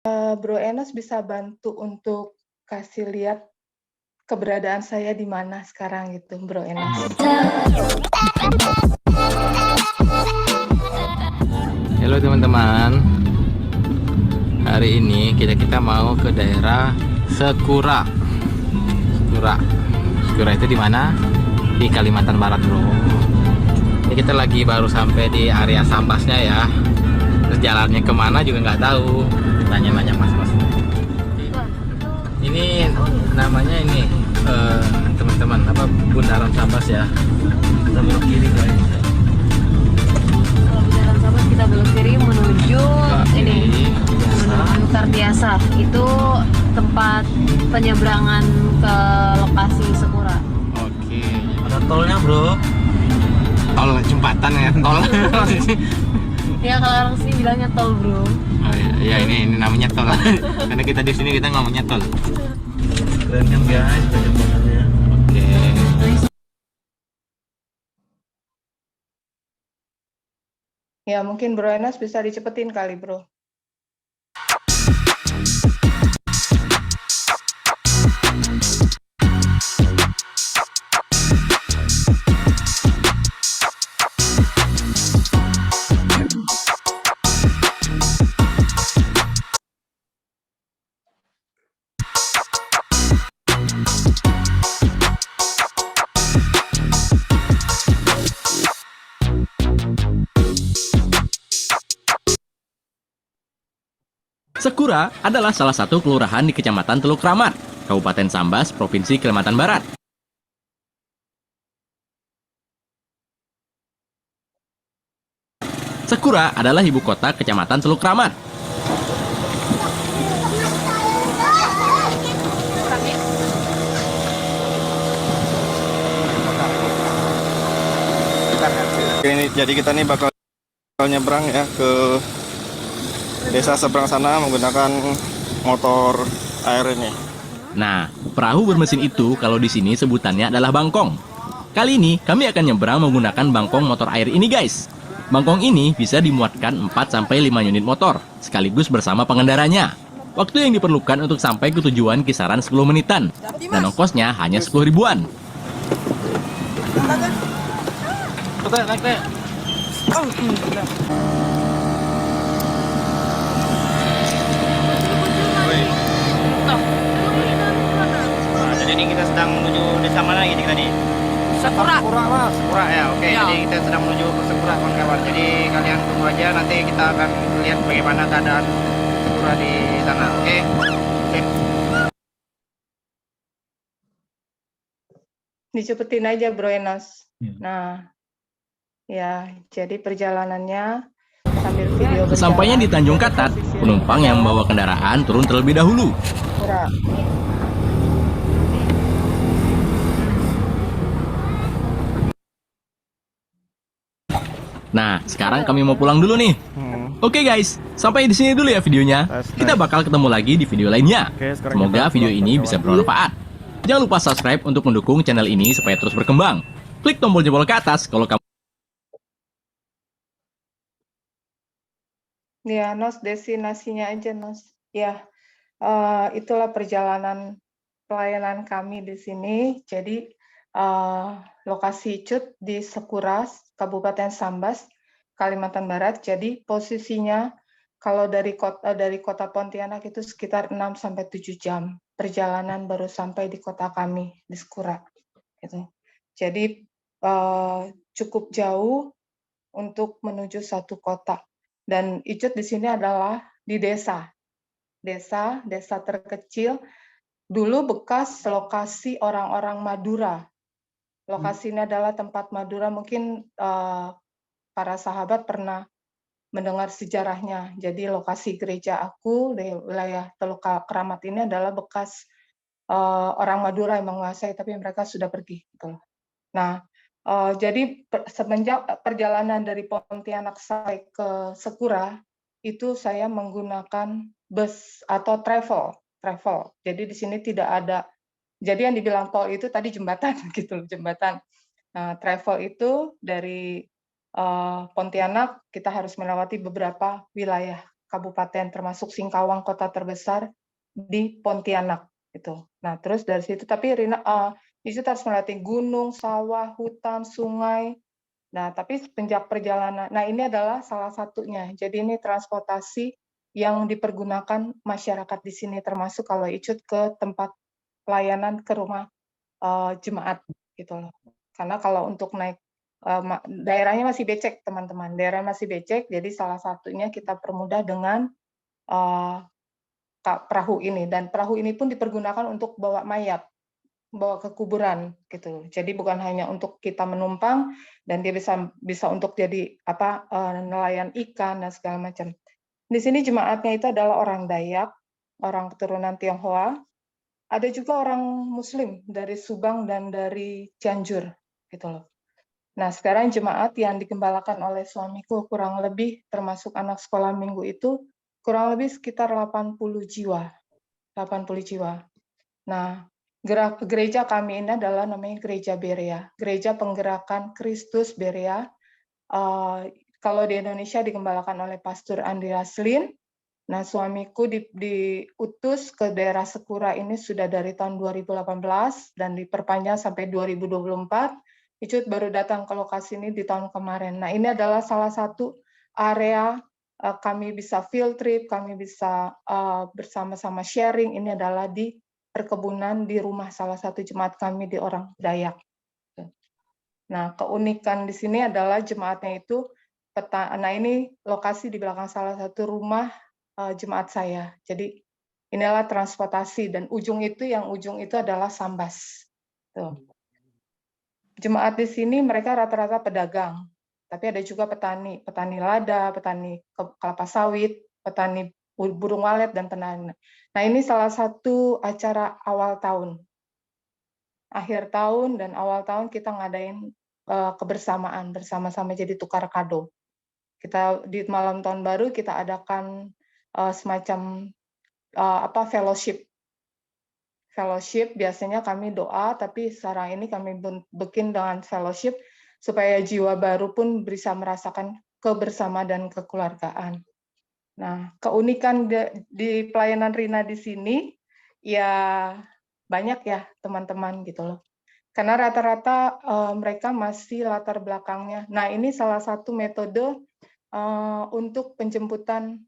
Bro Enos bisa bantu untuk kasih lihat keberadaan saya di mana sekarang gitu, Bro Enos. Halo teman-teman, hari ini kita mau ke daerah Sekura. Sekura itu di mana? Di Kalimantan Barat, bro. Ini kita lagi baru sampai di area Sambasnya ya. Terus jalannya kemana juga nggak tahu. Tanya-nanya mas-mas. Ini namanya ini teman-teman apa Bundaran Sambas ya. Kita belok kiri guys. Bundaran Sambas kita belok kiri menuju ini menuju Tardiasa. Itu tempat penyeberangan ke lokasi Sekura. Oke. Ada tolnya, bro. Tol jembatan ya, tol. Ya kalau orang sini bilangnya tol, bro. Oh iya, ini namanya tol. Karena kita di sini kita ngomongnya tol. Keren kan guys, jembatannya. Oke. Ya mungkin Bro Enos bisa dicepetin kali, Bro. Sekura adalah salah satu kelurahan di Kecamatan Teluk Kramat, Kabupaten Sambas, Provinsi Kalimantan Barat. Sekura adalah ibu kota Kecamatan Teluk Kramat. Ini jadi kita nih bakal nyebrang ya ke desa seberang sana menggunakan motor air ini. Nah, perahu bermesin itu kalau di sini sebutannya adalah bangkong. Kali ini kami akan nyebrang menggunakan bangkong motor air ini, guys. Bangkong ini bisa dimuatkan 4-5 unit motor, sekaligus bersama pengendaranya. Waktu yang diperlukan untuk sampai ke tujuan kisaran 10 menitan, dan ongkosnya hanya 10 ribuan. Nah, jadi kita sedang menuju desa mana lagi tadi? Sekura. Sekura ya, oke. Ya. Jadi kita sedang menuju ke Sekura, kawan-kawan. Jadi kalian tunggu aja, nanti kita akan lihat bagaimana keadaan Sekura di sana, oke? Sip. Dicepetin aja, Bro Enos. Nah, ya jadi perjalanannya sambil video berjalan. Sesampainya di Tanjung Katat, penumpang yang membawa kendaraan turun terlebih dahulu. Sekura. Nah, sekarang kami mau pulang dulu nih. Oke guys, sampai di sini dulu ya videonya. Kita bakal ketemu lagi di video lainnya. Sekarang Semoga kita video pulang, ini kawan-kawan. bisa bermanfaat. Jangan lupa subscribe untuk mendukung channel ini supaya terus berkembang. Klik tombol jempol ke atas kalau kamu Ya, Nos, destinasinya aja, Nos. Ya, itulah perjalanan pelayanan kami di sini. Jadi, lokasi Cut di Sekuras, Kabupaten Sambas, Kalimantan Barat. Jadi, posisinya kalau dari kota Pontianak itu sekitar 6-7 jam perjalanan baru sampai di kota kami, di Sekura. Gitu. Jadi, cukup jauh untuk menuju satu kota. Dan Icut di sini adalah di desa terkecil, dulu bekas lokasi orang-orang Madura. Lokasi ini adalah tempat Madura, mungkin para sahabat pernah mendengar sejarahnya. Jadi lokasi gereja aku di wilayah Teluk Kramat ini adalah bekas orang Madura yang menguasai, tapi mereka sudah pergi. Gitu. Nah, jadi semenjak perjalanan dari Pontianak sampai ke Sekura, itu saya menggunakan bus atau travel. Jadi di sini tidak ada, jadi yang dibilang tol itu tadi jembatan gitu, jembatan. Nah, travel itu dari Pontianak kita harus melewati beberapa wilayah kabupaten, termasuk Singkawang, kota terbesar di Pontianak gitu. Nah, terus dari situ tapi Icut harus melewati gunung, sawah, hutan, sungai. Nah, tapi semenjak perjalanan, nah ini adalah salah satunya. Jadi ini transportasi yang dipergunakan masyarakat di sini, termasuk kalau Icut ke tempat pelayanan ke rumah jemaat gitu loh. Karena kalau untuk naik daerahnya masih becek, teman-teman. Daerah masih becek, jadi salah satunya kita permudah dengan perahu ini. Dan perahu ini pun dipergunakan untuk bawa mayat, bawa ke kuburan gitu. Jadi bukan hanya untuk kita menumpang dan dia bisa untuk jadi nelayan ikan dan segala macam. Di sini jemaatnya itu adalah orang Dayak, orang keturunan Tionghoa. Ada juga orang Muslim dari Subang dan dari Cianjur gitu loh. Nah, sekarang jemaat yang digembalakan oleh suamiku kurang lebih termasuk anak sekolah minggu itu kurang lebih sekitar 80 jiwa. 80 jiwa. Nah, gereja kami ini adalah namanya Gereja Berea, Gereja Penggerakan Kristus Berea. Kalau di Indonesia digembalakan oleh Pastor Andreas Lin. Nah, suamiku diutus ke daerah Sekura ini sudah dari tahun 2018 dan diperpanjang sampai 2024. Icut baru datang ke lokasi ini di tahun kemarin. Nah, ini adalah salah satu area kami bisa field trip, kami bisa bersama-sama sharing. Ini adalah di perkebunan di rumah salah satu jemaat kami di orang Dayak. Nah, keunikan di sini adalah jemaatnya itu nah ini lokasi di belakang salah satu rumah jemaat saya. Jadi inilah transportasi dan ujung itu adalah Sambas. Tuh. Jemaat di sini mereka rata-rata pedagang, tapi ada juga petani lada, petani kelapa sawit, petani burung walet dan petani. Nah, ini salah satu acara awal tahun. Akhir tahun dan awal tahun kita ngadain kebersamaan bersama-sama jadi tukar kado. Kita di malam tahun baru kita adakan semacam fellowship. Fellowship biasanya kami doa, tapi sekarang ini kami bikin dengan fellowship supaya jiwa baru pun bisa merasakan kebersamaan dan kekeluargaan. Nah, keunikan di pelayanan Rina di sini ya banyak ya teman-teman gitu loh. Karena rata-rata mereka masih latar belakangnya. Nah, ini salah satu metode untuk penjemputan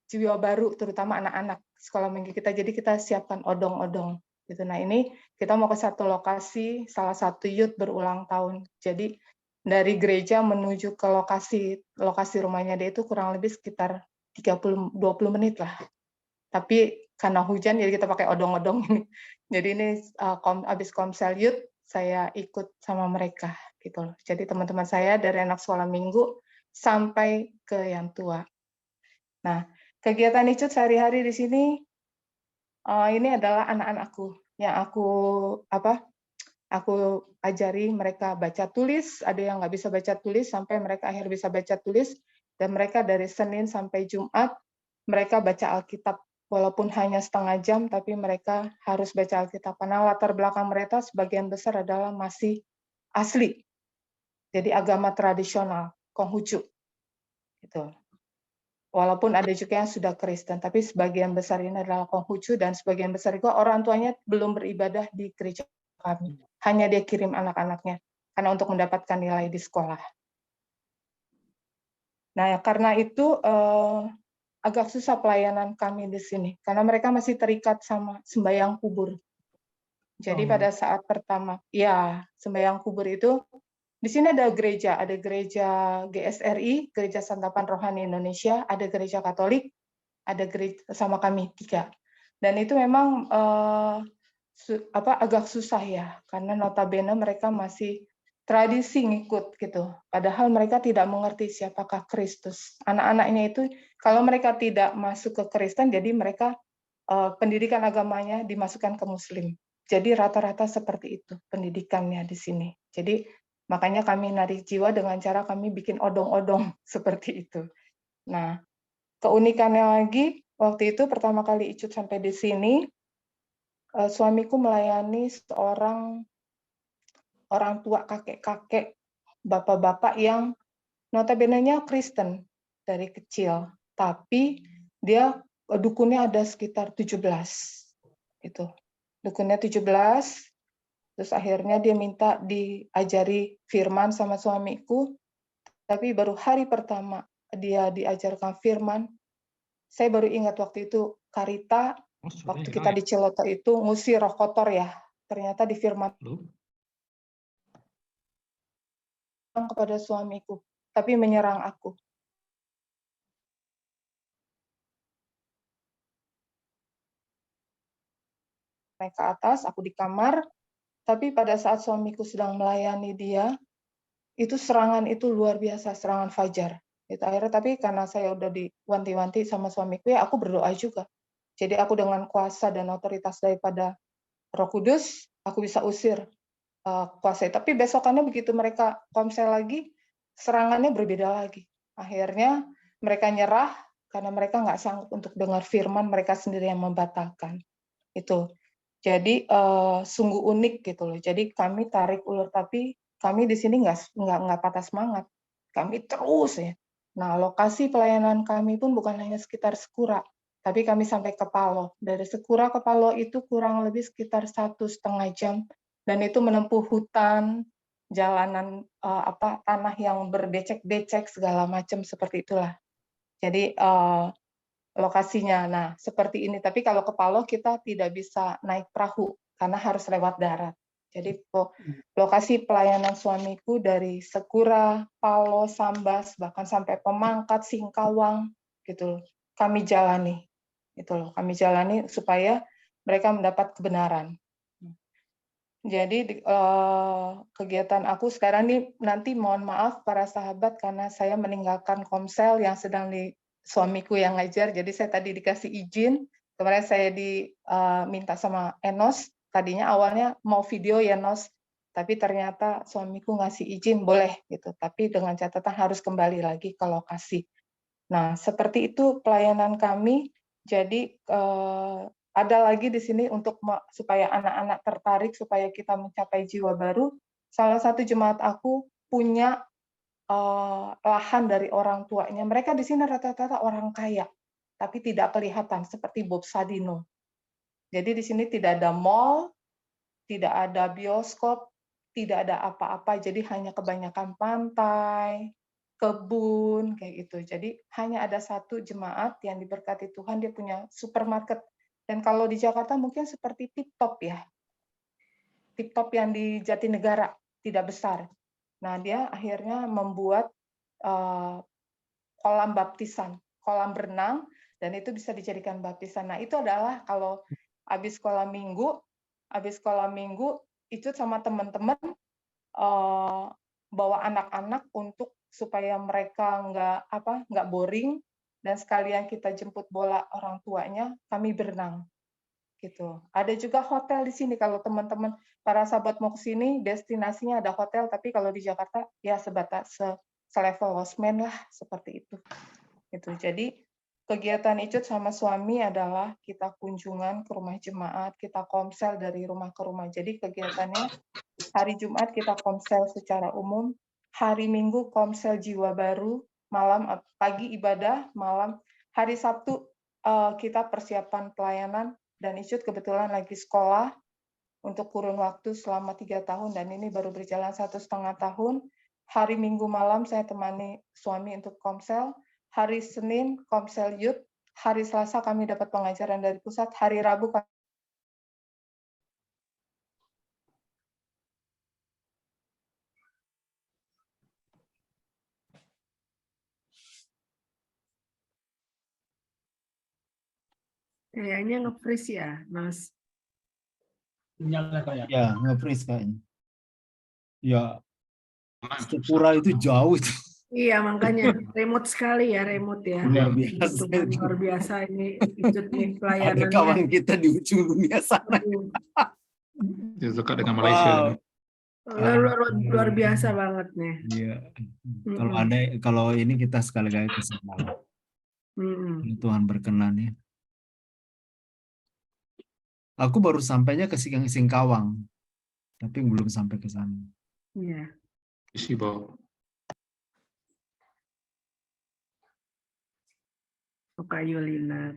jiwa baru, terutama anak-anak sekolah minggu kita. Jadi kita siapkan odong-odong. Gitu. Nah, ini kita mau ke satu lokasi, salah satu youth berulang tahun. Jadi dari gereja menuju ke lokasi rumahnya dia itu kurang lebih sekitar 20 menit lah. Tapi karena hujan jadi kita pakai odong-odong ini. Jadi ini habis komsel youth saya ikut sama mereka gitu loh. Jadi teman-teman saya dari anak sekolah minggu sampai ke yang tua. Nah, kegiatan Icut sehari-hari di sini ini adalah anak-anakku yang aku ajari mereka baca tulis. Ada yang nggak bisa baca tulis sampai mereka akhir bisa baca tulis, dan mereka dari Senin sampai Jumat mereka baca Alkitab walaupun hanya setengah jam, tapi mereka harus baca Alkitab karena latar belakang mereka sebagian besar adalah masih asli, jadi agama tradisional Konghucu gitu. Walaupun ada juga yang sudah Kristen, tapi sebagian besar ini adalah Konghucu dan sebagian besar juga orang tuanya belum beribadah di gereja kami. Hanya dia kirim anak-anaknya karena untuk mendapatkan nilai di sekolah. Nah, karena itu agak susah pelayanan kami di sini karena mereka masih terikat sama sembahyang kubur. Jadi pada saat pertama, ya sembahyang kubur itu di sini ada gereja GSRI, Gereja Santapan Rohani Indonesia, ada gereja Katolik, ada gereja sama kami 3. Dan itu memang agak susah ya, karena notabene mereka masih tradisi ngikut gitu. Padahal mereka tidak mengerti siapakah Kristus. Anak-anaknya itu kalau mereka tidak masuk ke Kristen, jadi mereka pendidikan agamanya dimasukkan ke Muslim. Jadi rata-rata seperti itu pendidikannya di sini. Jadi makanya kami narik jiwa dengan cara kami bikin odong-odong seperti itu. Nah, keunikannya lagi, waktu itu pertama kali Icut sampai di sini, suamiku melayani seorang orang tua, kakek-kakek, bapak-bapak yang notabene-nya Kristen dari kecil. Tapi dia dukunnya ada sekitar 17 itu. Dukunnya 17, terus akhirnya dia minta diajari firman sama suamiku, tapi baru hari pertama dia diajarkan firman, saya baru ingat waktu itu Karita, waktu kita di Ciloto itu ngusir roh kotor ya, ternyata di firman kepada suamiku, tapi menyerang aku. Naik ke atas, aku di kamar, tapi pada saat suamiku sedang melayani dia, itu serangan itu luar biasa, serangan fajar. Itu akhirnya, tapi karena saya udah diwanti-wanti sama suamiku, ya aku berdoa juga. Jadi aku dengan kuasa dan otoritas daripada Roh Kudus, aku bisa usir kuasa itu. Tapi besokannya begitu mereka komsel lagi, serangannya berbeda lagi. Akhirnya mereka nyerah, karena mereka nggak sanggup untuk dengar firman, mereka sendiri yang membatalkan. Itu. Jadi sungguh unik gitu loh. Jadi kami tarik ulur, tapi kami di sini nggak patah semangat. Kami terus ya. Nah, lokasi pelayanan kami pun bukan hanya sekitar Sekura, tapi kami sampai ke Paloh. Dari Sekura ke Paloh itu kurang lebih sekitar 1,5 jam, dan itu menempuh hutan, jalanan tanah yang berbecek-becek segala macam seperti itulah. Jadi lokasinya. Nah, seperti ini. Tapi kalau ke Paloh kita tidak bisa naik perahu karena harus lewat darat. Jadi lokasi pelayanan suamiku dari Sekura, Paloh, Sambas, bahkan sampai Pemangkat, Singkawang, gitu. Kami jalani, gitu loh. Kami jalani supaya mereka mendapat kebenaran. Jadi kegiatan aku sekarang ini, nanti mohon maaf para sahabat karena saya meninggalkan Komsel yang sedang suamiku yang ngajar, jadi saya tadi dikasih izin, kemarin saya diminta sama Enos, tadinya awalnya mau video ya Nos, tapi ternyata suamiku ngasih izin, boleh gitu, tapi dengan catatan harus kembali lagi ke lokasi. Nah, seperti itu pelayanan kami, jadi ada lagi di sini untuk supaya anak-anak tertarik, supaya kita mencapai jiwa baru, salah satu jemaat aku punya lahan dari orang tuanya. Mereka di sini rata-rata orang kaya, tapi tidak kelihatan seperti Bob Sadino. Jadi di sini tidak ada mall, tidak ada bioskop, tidak ada apa-apa. Jadi hanya kebanyakan pantai, kebun, kayak gitu. Jadi hanya ada satu jemaat yang diberkati Tuhan, dia punya supermarket. Dan kalau di Jakarta mungkin seperti Tip Top ya. Tip Top yang di Jatinegara, tidak besar. Nah, dia akhirnya membuat kolam baptisan, kolam berenang, dan itu bisa dijadikan baptisan. Nah, itu adalah kalau habis sekolah minggu, itu sama teman-teman bawa anak-anak untuk supaya mereka nggak boring, dan sekalian kita jemput bola orang tuanya, kami berenang. Gitu. Ada juga hotel di sini kalau teman-teman para sahabat mau ke sini, destinasinya ada hotel, tapi kalau di Jakarta ya sebatas selevel Losmen lah, seperti itu. Gitu. Jadi kegiatan Icut sama suami adalah kita kunjungan ke rumah jemaat, kita komsel dari rumah ke rumah. Jadi kegiatannya hari Jumat kita komsel secara umum, hari Minggu komsel jiwa baru, pagi ibadah, malam hari Sabtu kita persiapan pelayanan. Dan Icut kebetulan lagi sekolah untuk kurun waktu selama 3 tahun, dan ini baru berjalan 1,5 tahun. Hari Minggu malam saya temani suami untuk komsel, hari Senin komsel youth, hari Selasa kami dapat pengajaran dari pusat, hari Rabu Kayaknya nge-freeze ya, Mas. Ya, nge-freeze kayaknya. Ya, Sekura itu jauh itu. Iya, makanya remote sekali ya, remote ya. Luar biasa. Luar biasa ini Icut nih Ada pelayanannya. kawan kita di ujung dunia sana. Dekat dengan Malaysia. Luar biasa banget nih. Iya. Kalau ini kita sekali-kali ke sana. Tuhan berkenan ya. Aku baru sampainya ke Singkawang, tapi belum sampai ke sana. Iya. Isi bawah. Kak Yulina.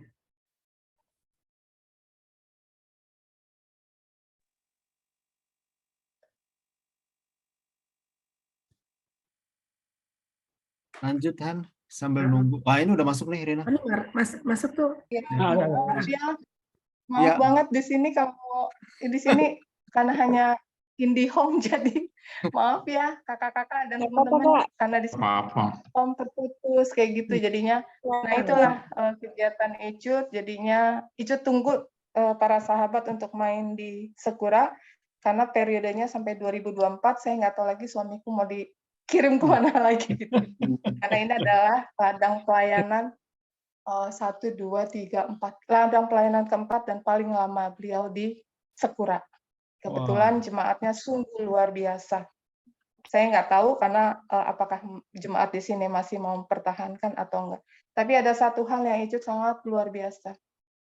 Lanjut Han, sambil nunggu. Wah, ini udah masuk nih Rina. Masuk tuh. Ya, Ah, maaf ya, maaf Ya. banget di sini kalau di sini karena hanya IndiHome jadi maaf ya kakak-kakak dan teman-teman karena di sini home terputus kayak gitu jadinya. Nah itulah kegiatan Icut, jadinya Icut tunggu para sahabat untuk main di Sekura karena periodenya sampai 2024. Saya nggak tahu lagi suamiku mau dikirim kemana lagi gitu. Karena ini adalah ladang pelayanan 1, 2, 3, 4 ladang pelayanan keempat dan paling lama beliau di Sekura. Kebetulan jemaatnya sungguh luar biasa. Saya nggak tahu karena apakah jemaat di sini masih mau mempertahankan atau enggak. Tapi ada satu hal yang Icut sangat luar biasa.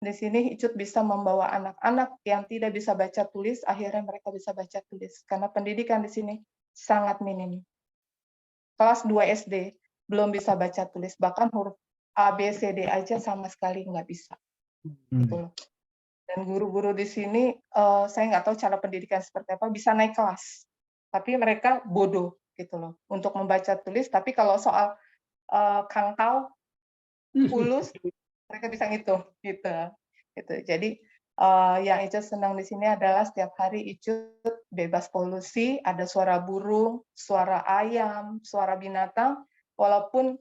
Di sini Icut bisa membawa anak-anak yang tidak bisa baca tulis, akhirnya mereka bisa baca tulis. Karena pendidikan di sini sangat minim. Kelas 2 SD belum bisa baca tulis, bahkan huruf A, B, C, D aja sama sekali nggak bisa. Gitu loh. Dan guru-guru di sini, saya nggak tahu cara pendidikan seperti apa, bisa naik kelas. Tapi mereka bodoh gitu loh, untuk membaca tulis. Tapi kalau soal kangkau, fulus, mereka bisa ngitung gitu. Jadi yang Icut senang di sini adalah setiap hari Icut bebas polusi, ada suara burung, suara ayam, suara binatang. Walaupun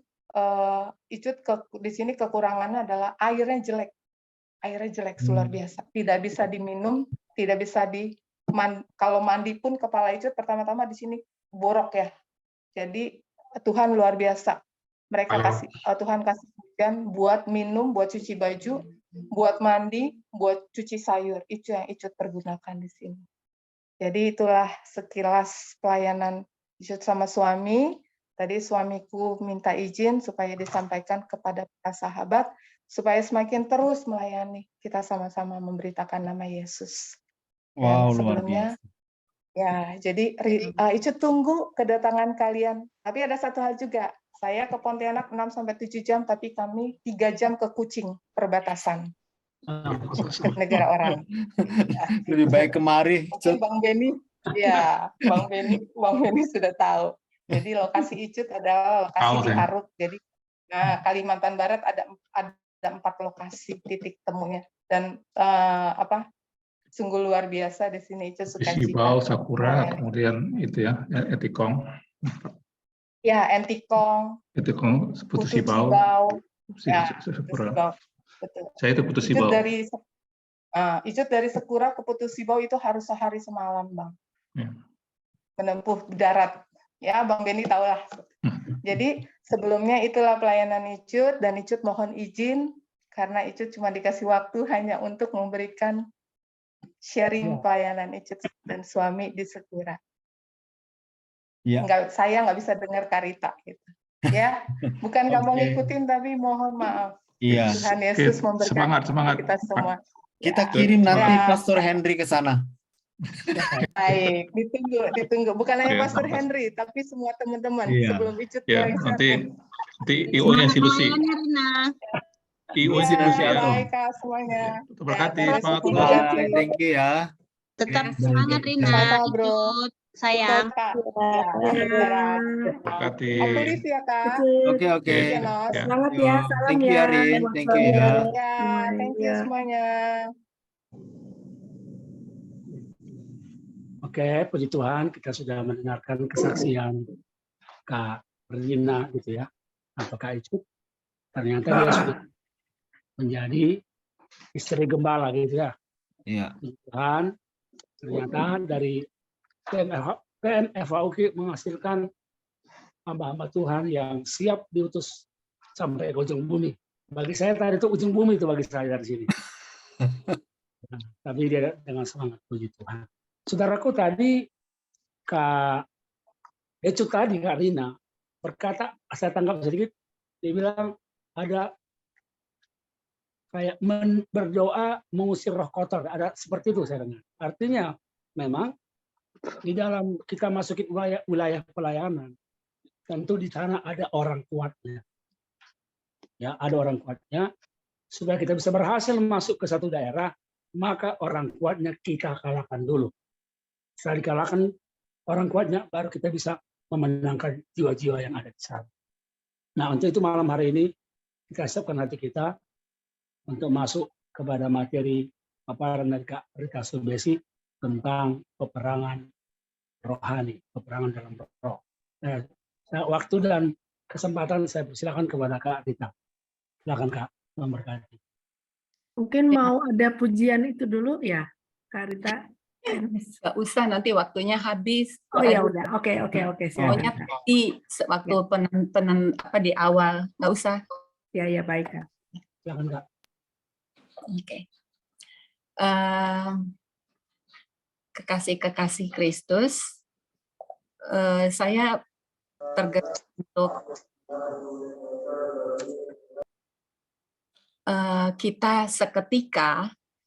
Icut di sini kekurangannya adalah airnya jelek. Airnya jelek, luar biasa. Tidak bisa diminum, tidak bisa kalau mandi pun kepala Icut pertama-tama di sini borok ya. Jadi Tuhan luar biasa. Tuhan kasih hujan buat minum, buat cuci baju, buat mandi, buat cuci sayur. Itu yang Icut pergunakan di sini. Jadi itulah sekilas pelayanan Icut sama suami. Tadi suamiku minta izin supaya disampaikan kepada para sahabat, supaya semakin terus melayani, kita sama-sama memberitakan nama Yesus. Wow, luar sebelumnya, biasa. ya, jadi Icut tunggu kedatangan kalian. Tapi ada satu hal juga, saya ke Pontianak 6-7 jam, tapi kami 3 jam ke Kucing, perbatasan. Ke negara orang. Ya, Lebih baik kemari. Mungkin Bang Beni sudah tahu. Jadi lokasi Icut adalah lokasi di Aruk. Jadi Kalimantan Barat ada 4 lokasi titik temunya dan sungguh luar biasa di sini Icut suka Sibau, Sakura, kemudian itu ya Etikong. Ya, Entikong, Putus Sibau, Sakura. Betul. Saya itu Putus Sibau. Icut dari Sekura ke Putus Sibau itu harus sehari semalam, Bang. Ya. Menempuh darat. Ya, Bang Beni tahu lah. Jadi sebelumnya itulah pelayanan Icut, dan Icut mohon izin karena Icut cuma dikasih waktu hanya untuk memberikan sharing pelayanan Icut dan suami di Sekura. Ya. Saya nggak bisa dengar Karita gitu. Ya, bukan nggak mau ngikutin tapi mohon maaf. Iya. Tuhan Yesus memberkati kita semua. Kita kirim nanti Pastor Henry ke sana. Baik, ditunggu. Bukan hanya Pastor Henry, tapi semua teman-teman sebelum Icut. Ya, nanti IO-nya si Lucy. IO-nya si Lucy. Baik, Kak, semuanya. Berkati. Thank you ya. Tetap semangat Rina. Sama, Bro. Sayang. Berkati. Aku Liv ya, Kak. Oke. Semangat ya, salam Thank you ya. Rin. Thank you ya. Ya, thank you semuanya. Oke, puji Tuhan, kita sudah mendengarkan kesaksian Kak Rina gitu ya, atau Kak Icut. Ternyata dia sudah menjadi istri gembala gitu ya. Iya. Tuhan, ternyata dari PNFAUK menghasilkan hamba-hamba Tuhan yang siap diutus sampai ke ujung bumi. Bagi saya tadi itu ujung bumi itu bagi saya dari sini. Nah, tapi dia dengan semangat, puji Tuhan. Saudaraku tadi Kak Icut tadi, Kak Rina berkata, saya tanggap sedikit, dia bilang ada kayak berdoa mengusir roh kotor, ada seperti itu saya dengar. Artinya memang di dalam kita masukin wilayah pelayanan, tentu di sana ada orang kuatnya. ya ada orang kuatnya, supaya kita bisa berhasil masuk ke satu daerah, maka orang kuatnya kita kalahkan dulu. Setelah dikalahkan orang kuatnya, baru kita bisa memenangkan jiwa-jiwa yang ada di sana. Nah, untuk itu malam hari ini kita siapkan hati kita untuk masuk kepada materi paparan dari Kak Rita Subesi tentang peperangan rohani, peperangan dalam roh. Waktu dan kesempatan saya persilakan kepada Kak Rita. Silakan Kak, memberkati. Mungkin mau ada pujian itu dulu ya, Kak Rita. Nggak usah, nanti waktunya habis. Oh ya udah, oke Pokoknya silakan. di waktu di awal, nggak usah. Ya baik Kak. Silakan Kak. Oke. Kekasih-kekasih Kristus, saya tergerak untuk kita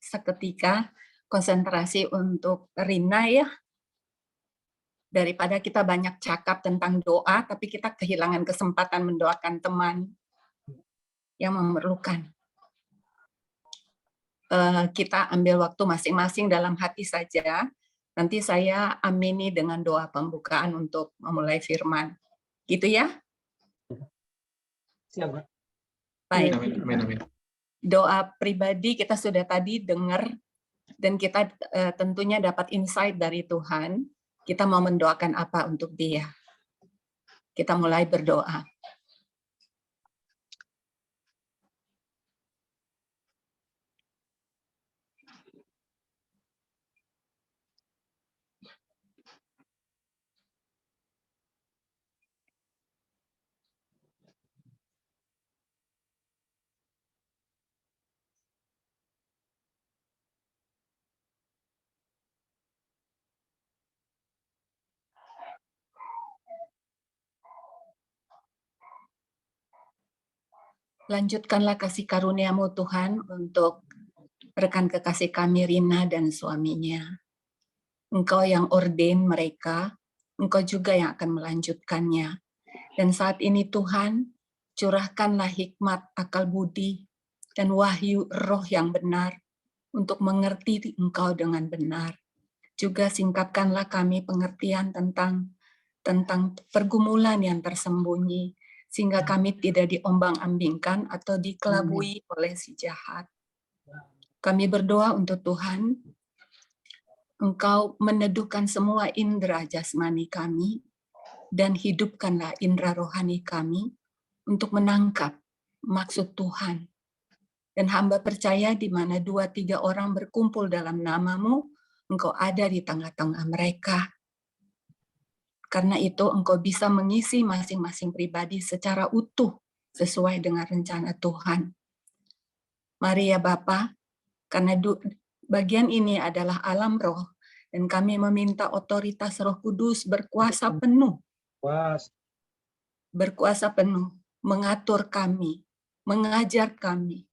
seketika konsentrasi untuk Rina ya, daripada kita banyak cakap tentang doa tapi kita kehilangan kesempatan mendoakan teman yang memerlukan. Kita ambil waktu masing-masing dalam hati saja. Nanti saya amini dengan doa pembukaan untuk memulai firman. Gitu ya? Siap, Kak. Baik. Amin. Doa pribadi kita sudah tadi dengar, dan kita tentunya dapat insight dari Tuhan. Kita mau mendoakan apa untuk dia. Kita mulai berdoa. Lanjutkanlah kasih karunia-Mu Tuhan untuk rekan kekasih kami Rina dan suaminya. Engkau yang ordain mereka, Engkau juga yang akan melanjutkannya. Dan saat ini Tuhan, curahkanlah hikmat, akal budi, dan wahyu roh yang benar untuk mengerti Engkau dengan benar. Juga singkapkanlah kami pengertian tentang pergumulan yang tersembunyi, sehingga kami tidak diombang-ambingkan atau dikelabui oleh si jahat. Kami berdoa untuk Tuhan, Engkau meneduhkan semua indera jasmani kami, dan hidupkanlah indera rohani kami untuk menangkap maksud Tuhan. Dan hamba percaya di mana 2-3 orang berkumpul dalam nama-Mu, Engkau ada di tengah-tengah mereka. Karena itu Engkau bisa mengisi masing-masing pribadi secara utuh sesuai dengan rencana Tuhan. Mari ya Bapa, karena bagian ini adalah alam roh, dan kami meminta otoritas Roh Kudus berkuasa penuh. Berkuasa penuh, mengatur kami, mengajar kami,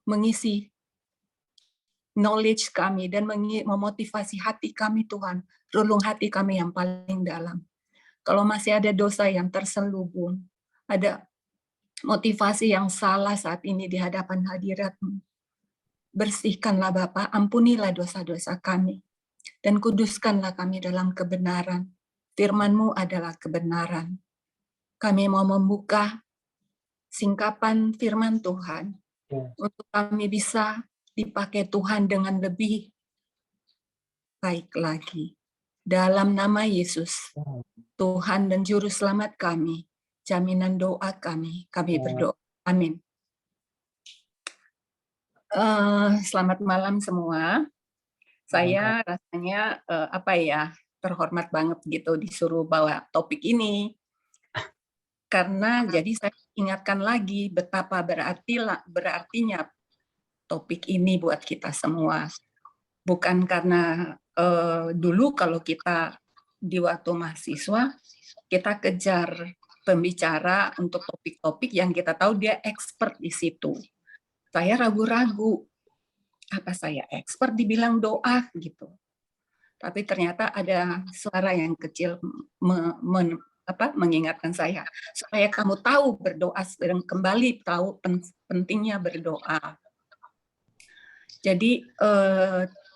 mengisi knowledge kami, dan memotivasi hati kami Tuhan, relung hati kami yang paling dalam. Kalau masih ada dosa yang terselubung, ada motivasi yang salah saat ini di hadapan hadirat-Mu, bersihkanlah Bapa, ampunilah dosa-dosa kami, dan kuduskanlah kami dalam kebenaran. Firman-Mu adalah kebenaran. Kami mau membuka singkapan firman Tuhan, untuk kami bisa dipakai Tuhan dengan lebih baik lagi. Dalam nama Yesus, Tuhan dan Juru Selamat kami, jaminan doa kami berdoa. Amin. Selamat malam semua. Saya rasanya terhormat banget gitu disuruh bawa topik ini. Karena jadi saya ingatkan lagi betapa berartinya topik ini buat kita semua. Bukan karena dulu kalau kita di waktu mahasiswa, kita kejar pembicara untuk topik-topik yang kita tahu dia expert di situ. Saya ragu-ragu, apa saya expert dibilang doa gitu. Tapi ternyata ada suara yang kecil mengingatkan saya supaya kamu tahu berdoa dan kembali tahu pentingnya berdoa. Jadi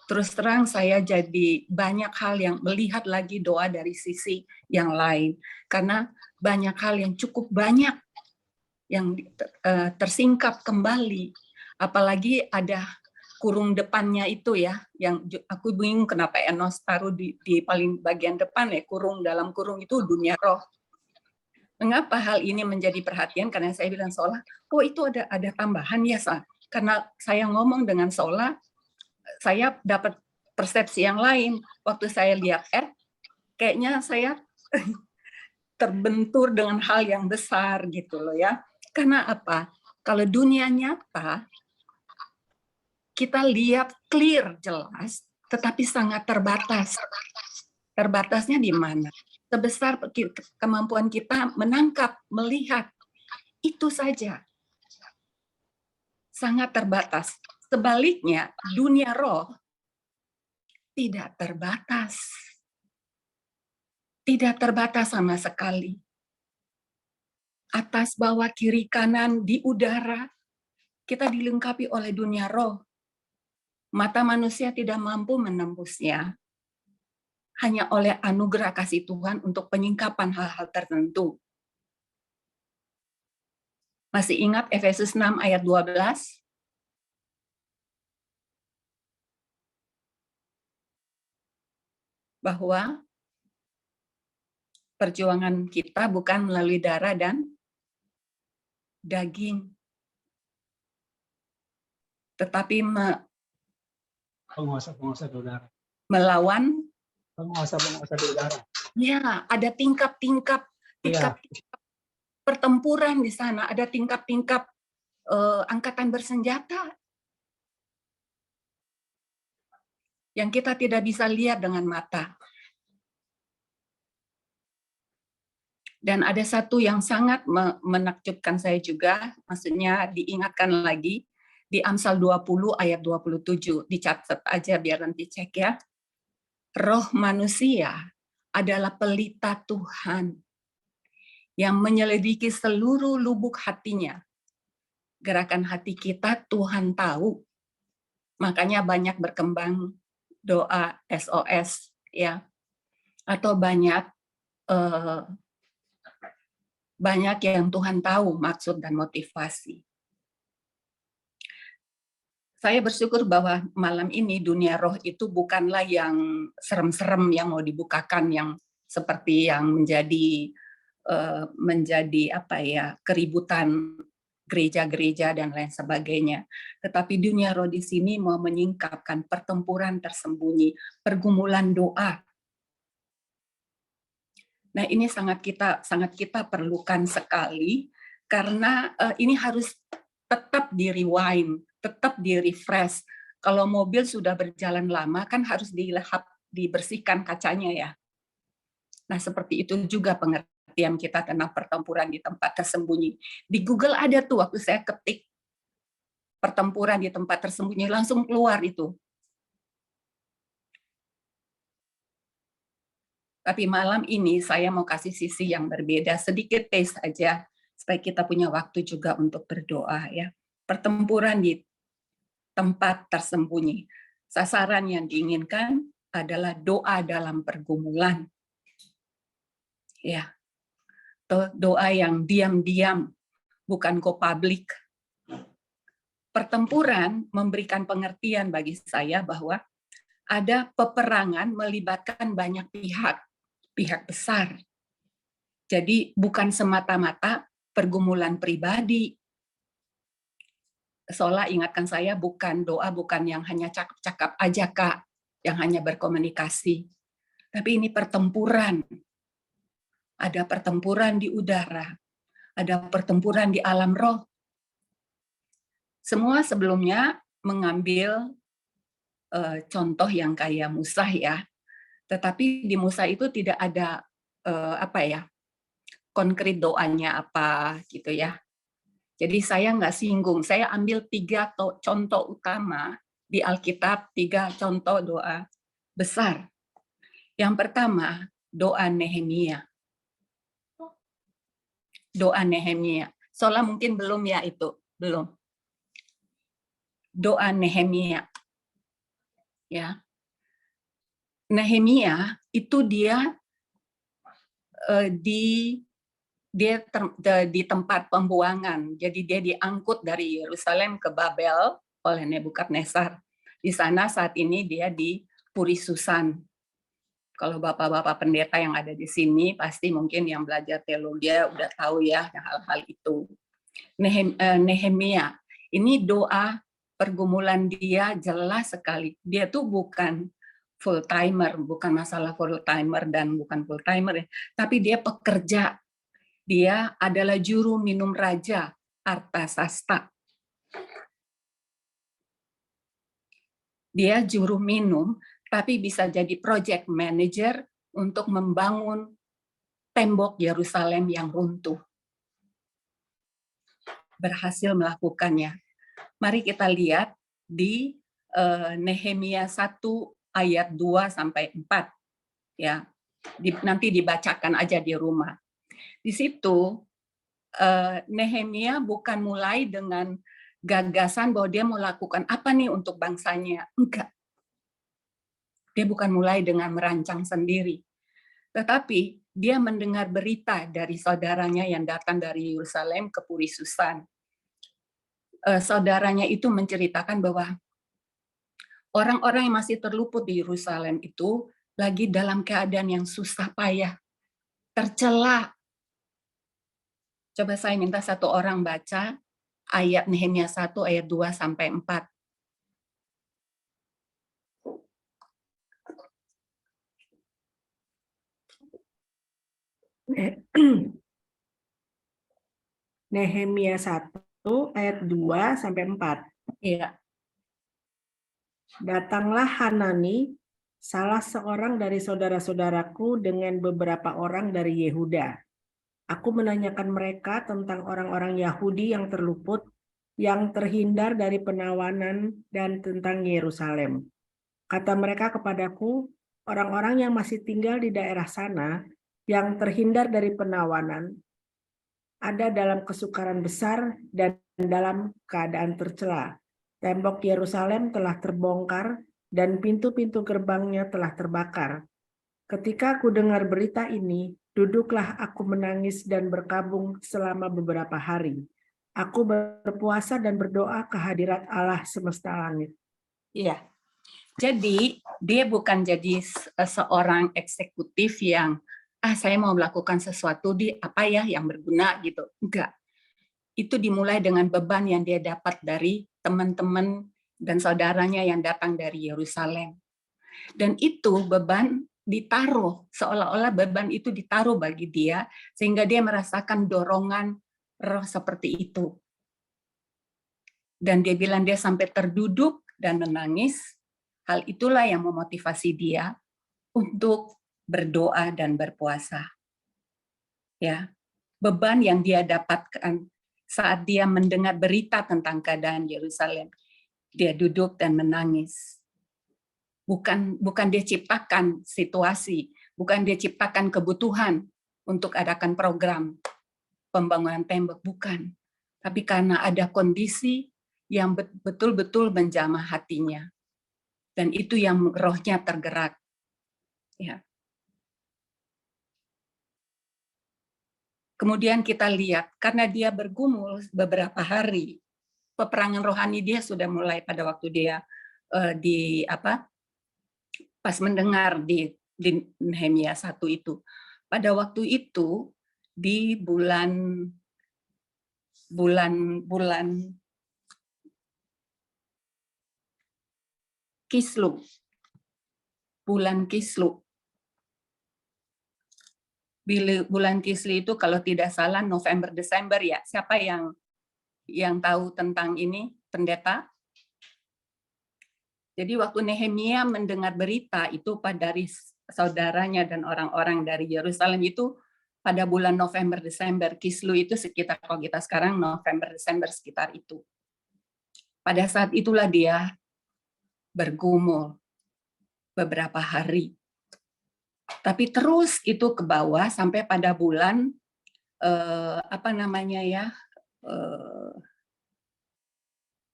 terus terang saya jadi banyak hal yang melihat lagi doa dari sisi yang lain, karena banyak hal yang cukup banyak yang tersingkap kembali, apalagi ada kurung depannya itu ya, yang aku bingung kenapa Enos taruh di paling bagian depan ya, kurung, dalam kurung itu dunia roh. Mengapa hal ini menjadi perhatian? Karena saya bilang Sola, oh itu ada tambahan ya, karena saya ngomong dengan Sola, saya dapat persepsi yang lain. Waktu saya lihat kayaknya saya terbentur dengan hal yang besar gitu loh ya. Karena apa? Kalau dunia nyata, kita lihat clear, jelas, tetapi sangat terbatas. Terbatasnya di mana? Sebesar kemampuan kita menangkap, melihat, itu saja. Sangat terbatas. Sebaliknya, dunia roh tidak terbatas. Tidak terbatas sama sekali. Atas, bawah, kiri, kanan, di udara, kita dilengkapi oleh dunia roh. Mata manusia tidak mampu menembusnya. Hanya oleh anugerah kasih Tuhan untuk penyingkapan hal-hal tertentu. Masih ingat Efesus 6 ayat 12? Bahwa perjuangan kita bukan melalui darah dan daging, tetapi penguasa-penguasa udara. Melawan Penguasa-penguasa udara. Ya, ada tingkap-tingkap pertempuran di sana, ada tingkap-tingkap angkatan bersenjata yang kita tidak bisa lihat dengan mata. Dan ada satu yang sangat menakjubkan saya juga, maksudnya diingatkan lagi, di Amsal 20 ayat 27, dicatat aja biar nanti cek ya. Roh manusia adalah pelita Tuhan yang menyelidiki seluruh lubuk hatinya. Gerakan hati kita Tuhan tahu. Makanya banyak berkembang doa SOS ya. Atau banyak yang Tuhan tahu maksud dan motivasi. Saya bersyukur bahwa malam ini dunia roh itu bukanlah yang serem-serem yang mau dibukakan, yang seperti yang menjadi keributan gereja-gereja dan lain sebagainya. Tetapi dunia roh di sini mau menyingkapkan pertempuran tersembunyi, pergumulan doa. Nah, ini sangat kita perlukan sekali, karena ini harus tetap di-rewind, tetap di-refresh. Kalau mobil sudah berjalan lama, kan harus dibersihkan kacanya ya. Nah, seperti itu juga pengertian kita tentang pertempuran di tempat tersembunyi. Di Google ada tuh, waktu saya ketik pertempuran di tempat tersembunyi, langsung keluar itu. Tapi malam ini saya mau kasih sisi yang berbeda, sedikit taste aja, supaya kita punya waktu juga untuk berdoa ya. Pertempuran di tempat tersembunyi. Sasaran yang diinginkan adalah doa dalam pergumulan. Ya. Doa yang diam-diam, bukan go public. Pertempuran memberikan pengertian bagi saya bahwa ada peperangan melibatkan banyak pihak besar. Jadi bukan semata-mata pergumulan pribadi. Sola ingatkan saya, doa bukan yang hanya cakap-cakap aja Kak, yang hanya berkomunikasi. Tapi ini pertempuran. Ada pertempuran di udara, ada pertempuran di alam roh. Semua sebelumnya mengambil contoh yang kayak Musa ya. Tetapi di Musa itu tidak ada konkret doanya apa gitu ya. Jadi saya nggak singgung, saya ambil 3 contoh utama di Alkitab, 3 contoh doa besar. Yang pertama, doa Nehemia. doa Nehemia. Soalnya mungkin belum ya itu, belum. Doa Nehemia. Ya. Nehemia itu dia di tempat pembuangan. Jadi dia diangkut dari Yerusalem ke Babel oleh Nebukadnezar. Di sana saat ini dia di Puri Susan. Kalau bapak-bapak pendeta yang ada di sini pasti mungkin yang belajar teologi udah tahu ya hal-hal itu. Nehemia, ini doa pergumulan dia jelas sekali. Dia tuh bukan full timer, bukan masalah full timer dan bukan full timer, tapi dia pekerja. Dia adalah juru minum raja Artasasta. Dia juru minum, tapi bisa jadi project manager untuk membangun tembok Yerusalem yang runtuh. Berhasil melakukannya. Mari kita lihat di Nehemia 1 ayat 2 sampai 4 ya. Nanti dibacakan aja di rumah. Di situ Nehemia bukan mulai dengan gagasan bahwa dia mau lakukan apa nih untuk bangsanya. Enggak. Dia bukan mulai dengan merancang sendiri. Tetapi dia mendengar berita dari saudaranya yang datang dari Yerusalem ke Puri Susan. Saudaranya itu menceritakan bahwa orang-orang yang masih terluput di Yerusalem itu lagi dalam keadaan yang susah payah, tercela. Coba saya minta satu orang baca ayat Nehemia 1 ayat 2 sampai 4. Nehemia 1 ayat 2 sampai 4. Iya. Datanglah Hanani, salah seorang dari saudara-saudaraku dengan beberapa orang dari Yehuda. Aku menanyakan mereka tentang orang-orang Yahudi yang terluput, yang terhindar dari penawanan, dan tentang Yerusalem. Kata mereka kepadaku, orang-orang yang masih tinggal di daerah sana, yang terhindar dari penawanan, ada dalam kesukaran besar dan dalam keadaan tercela. Tembok Yerusalem telah terbongkar dan pintu-pintu gerbangnya telah terbakar. Ketika aku dengar berita ini, duduklah aku menangis dan berkabung selama beberapa hari. Aku berpuasa dan berdoa ke hadirat Allah semesta langit. Iya. Jadi dia bukan jadi seorang eksekutif yang saya mau melakukan sesuatu di apa ya yang berguna gitu. Enggak. Itu dimulai dengan beban yang dia dapat dari teman-teman dan saudaranya yang datang dari Yerusalem. Dan itu beban ditaruh, seolah-olah beban itu ditaruh bagi dia, sehingga dia merasakan dorongan roh seperti itu. Dan dia bilang dia sampai terduduk dan menangis. Hal itulah yang memotivasi dia untuk berdoa dan berpuasa. Ya, beban yang dia dapatkan saat dia mendengar berita tentang keadaan Yerusalem, dia duduk dan menangis. Bukan dia ciptakan situasi, bukan dia ciptakan kebutuhan untuk adakan program pembangunan tembok, bukan. Tapi karena ada kondisi yang betul-betul menjamah hatinya. Dan itu yang rohnya tergerak. Ya. Kemudian kita lihat, karena dia bergumul beberapa hari, peperangan rohani dia sudah mulai pada waktu dia pas mendengar di Nehemia 1 itu. Pada waktu itu di bulan Kislu. Bulan Kislu. Bulan Kislu itu kalau tidak salah November Desember ya. Siapa yang tahu tentang ini, pendeta? Jadi waktu Nehemia mendengar berita itu dari saudaranya dan orang-orang dari Yerusalem itu pada bulan November Desember. Kislu itu sekitar, kalau kita sekarang November Desember sekitar itu. Pada saat itulah dia bergumul beberapa hari. Tapi terus itu ke bawah sampai pada bulan apa namanya ya,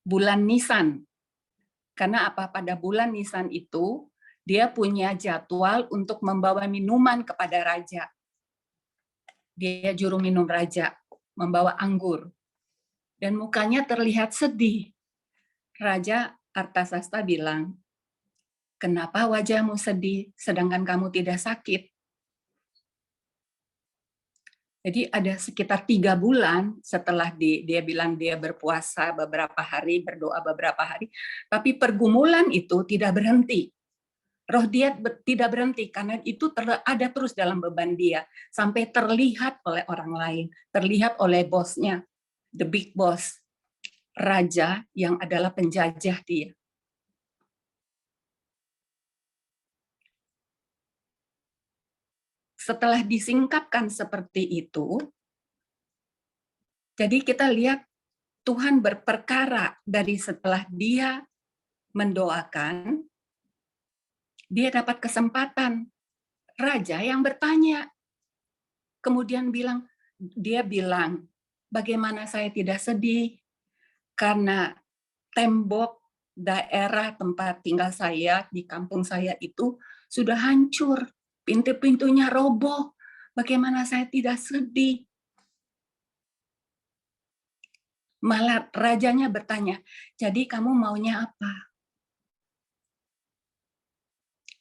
bulan Nisan. Karena apa, pada bulan Nisan itu dia punya jadwal untuk membawa minuman kepada raja. Dia juru minum raja, membawa anggur. Dan mukanya terlihat sedih. Raja Artasasta bilang, "Kenapa wajahmu sedih sedangkan kamu tidak sakit?" Jadi ada sekitar 3 bulan setelah dia bilang dia berpuasa beberapa hari, berdoa beberapa hari, tapi pergumulan itu tidak berhenti. Roh dia tidak berhenti karena itu ada terus dalam beban dia sampai terlihat oleh orang lain, terlihat oleh bosnya, the big boss, raja yang adalah penjajah dia. Setelah disingkapkan seperti itu, jadi kita lihat Tuhan berperkara dari setelah dia mendoakan, dia dapat kesempatan. Raja yang bertanya, kemudian dia bilang, bagaimana saya tidak sedih karena tembok daerah tempat tinggal saya di kampung saya itu sudah hancur, pintu-pintunya roboh. Bagaimana saya tidak sedih? Malah rajanya bertanya, jadi kamu maunya apa?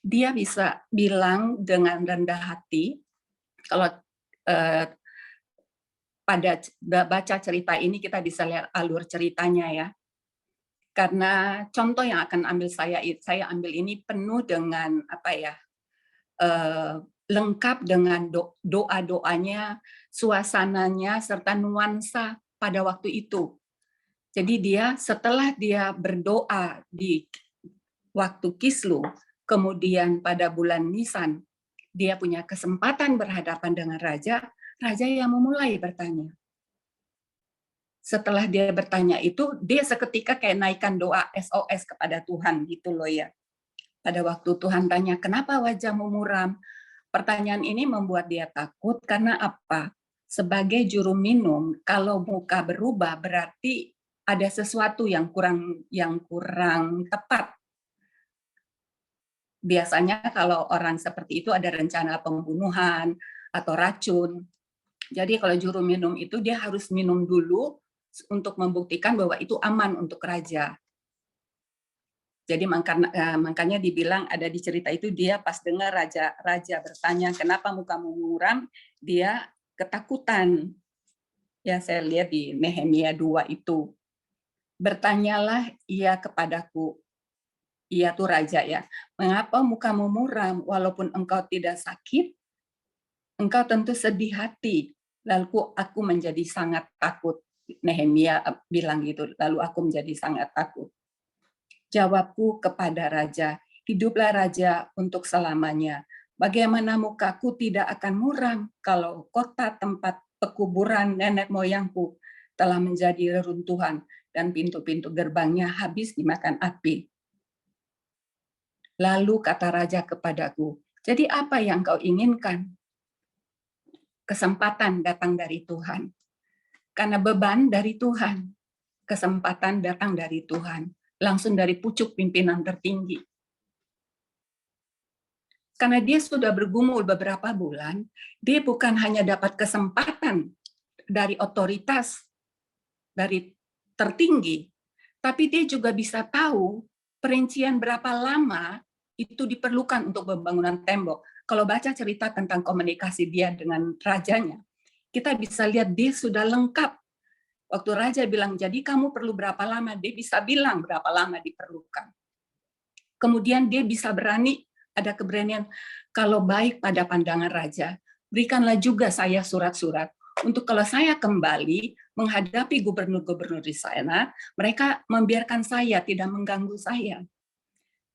Dia bisa bilang dengan rendah hati, kalau pada baca cerita ini kita bisa lihat alur ceritanya ya. Karena contoh yang akan saya ambil ini penuh dengan apa ya, lengkap dengan doa-doanya, suasananya, serta nuansa pada waktu itu. Jadi setelah dia berdoa di waktu Kislu, kemudian pada bulan Nisan, dia punya kesempatan berhadapan dengan raja yang memulai bertanya. Setelah dia bertanya itu, dia seketika kayak naikkan doa SOS kepada Tuhan gitu loh ya. Pada waktu Tuhan tanya, kenapa wajahmu muram? Pertanyaan ini membuat dia takut karena apa? Sebagai juru minum, kalau muka berubah berarti ada sesuatu yang kurang tepat. Biasanya kalau orang seperti itu ada rencana pembunuhan atau racun. Jadi kalau juru minum itu dia harus minum dulu untuk membuktikan bahwa itu aman untuk raja. Jadi makanya dibilang ada di cerita itu dia pas dengar raja bertanya kenapa mukamu muram, dia ketakutan. Ya saya lihat di Nehemia 2 itu. Bertanyalah ia kepadaku, ia tuh raja ya, mengapa mukamu muram walaupun engkau tidak sakit? Engkau tentu sedih hati. Lalu aku menjadi sangat takut. Nehemia bilang gitu, lalu aku menjadi sangat takut. Jawabku kepada raja, hiduplah raja untuk selamanya. Bagaimana mukaku tidak akan muram kalau kota tempat pekuburan nenek moyangku telah menjadi reruntuhan dan pintu-pintu gerbangnya habis dimakan api. Lalu kata raja kepadaku, jadi apa yang kau inginkan? Kesempatan datang dari Tuhan. Karena beban dari Tuhan, kesempatan datang dari Tuhan, langsung dari pucuk pimpinan tertinggi. Karena dia sudah bergumul beberapa bulan, dia bukan hanya dapat kesempatan dari otoritas, dari tertinggi, tapi dia juga bisa tahu perincian berapa lama itu diperlukan untuk pembangunan tembok. Kalau baca cerita tentang komunikasi dia dengan rajanya, kita bisa lihat dia sudah lengkap. Waktu raja bilang, jadi kamu perlu berapa lama? Dia bisa bilang berapa lama diperlukan. Kemudian dia bisa ada keberanian, kalau baik pada pandangan raja, berikanlah juga saya surat-surat, untuk kalau saya kembali menghadapi gubernur-gubernur di sana, mereka membiarkan saya, tidak mengganggu saya.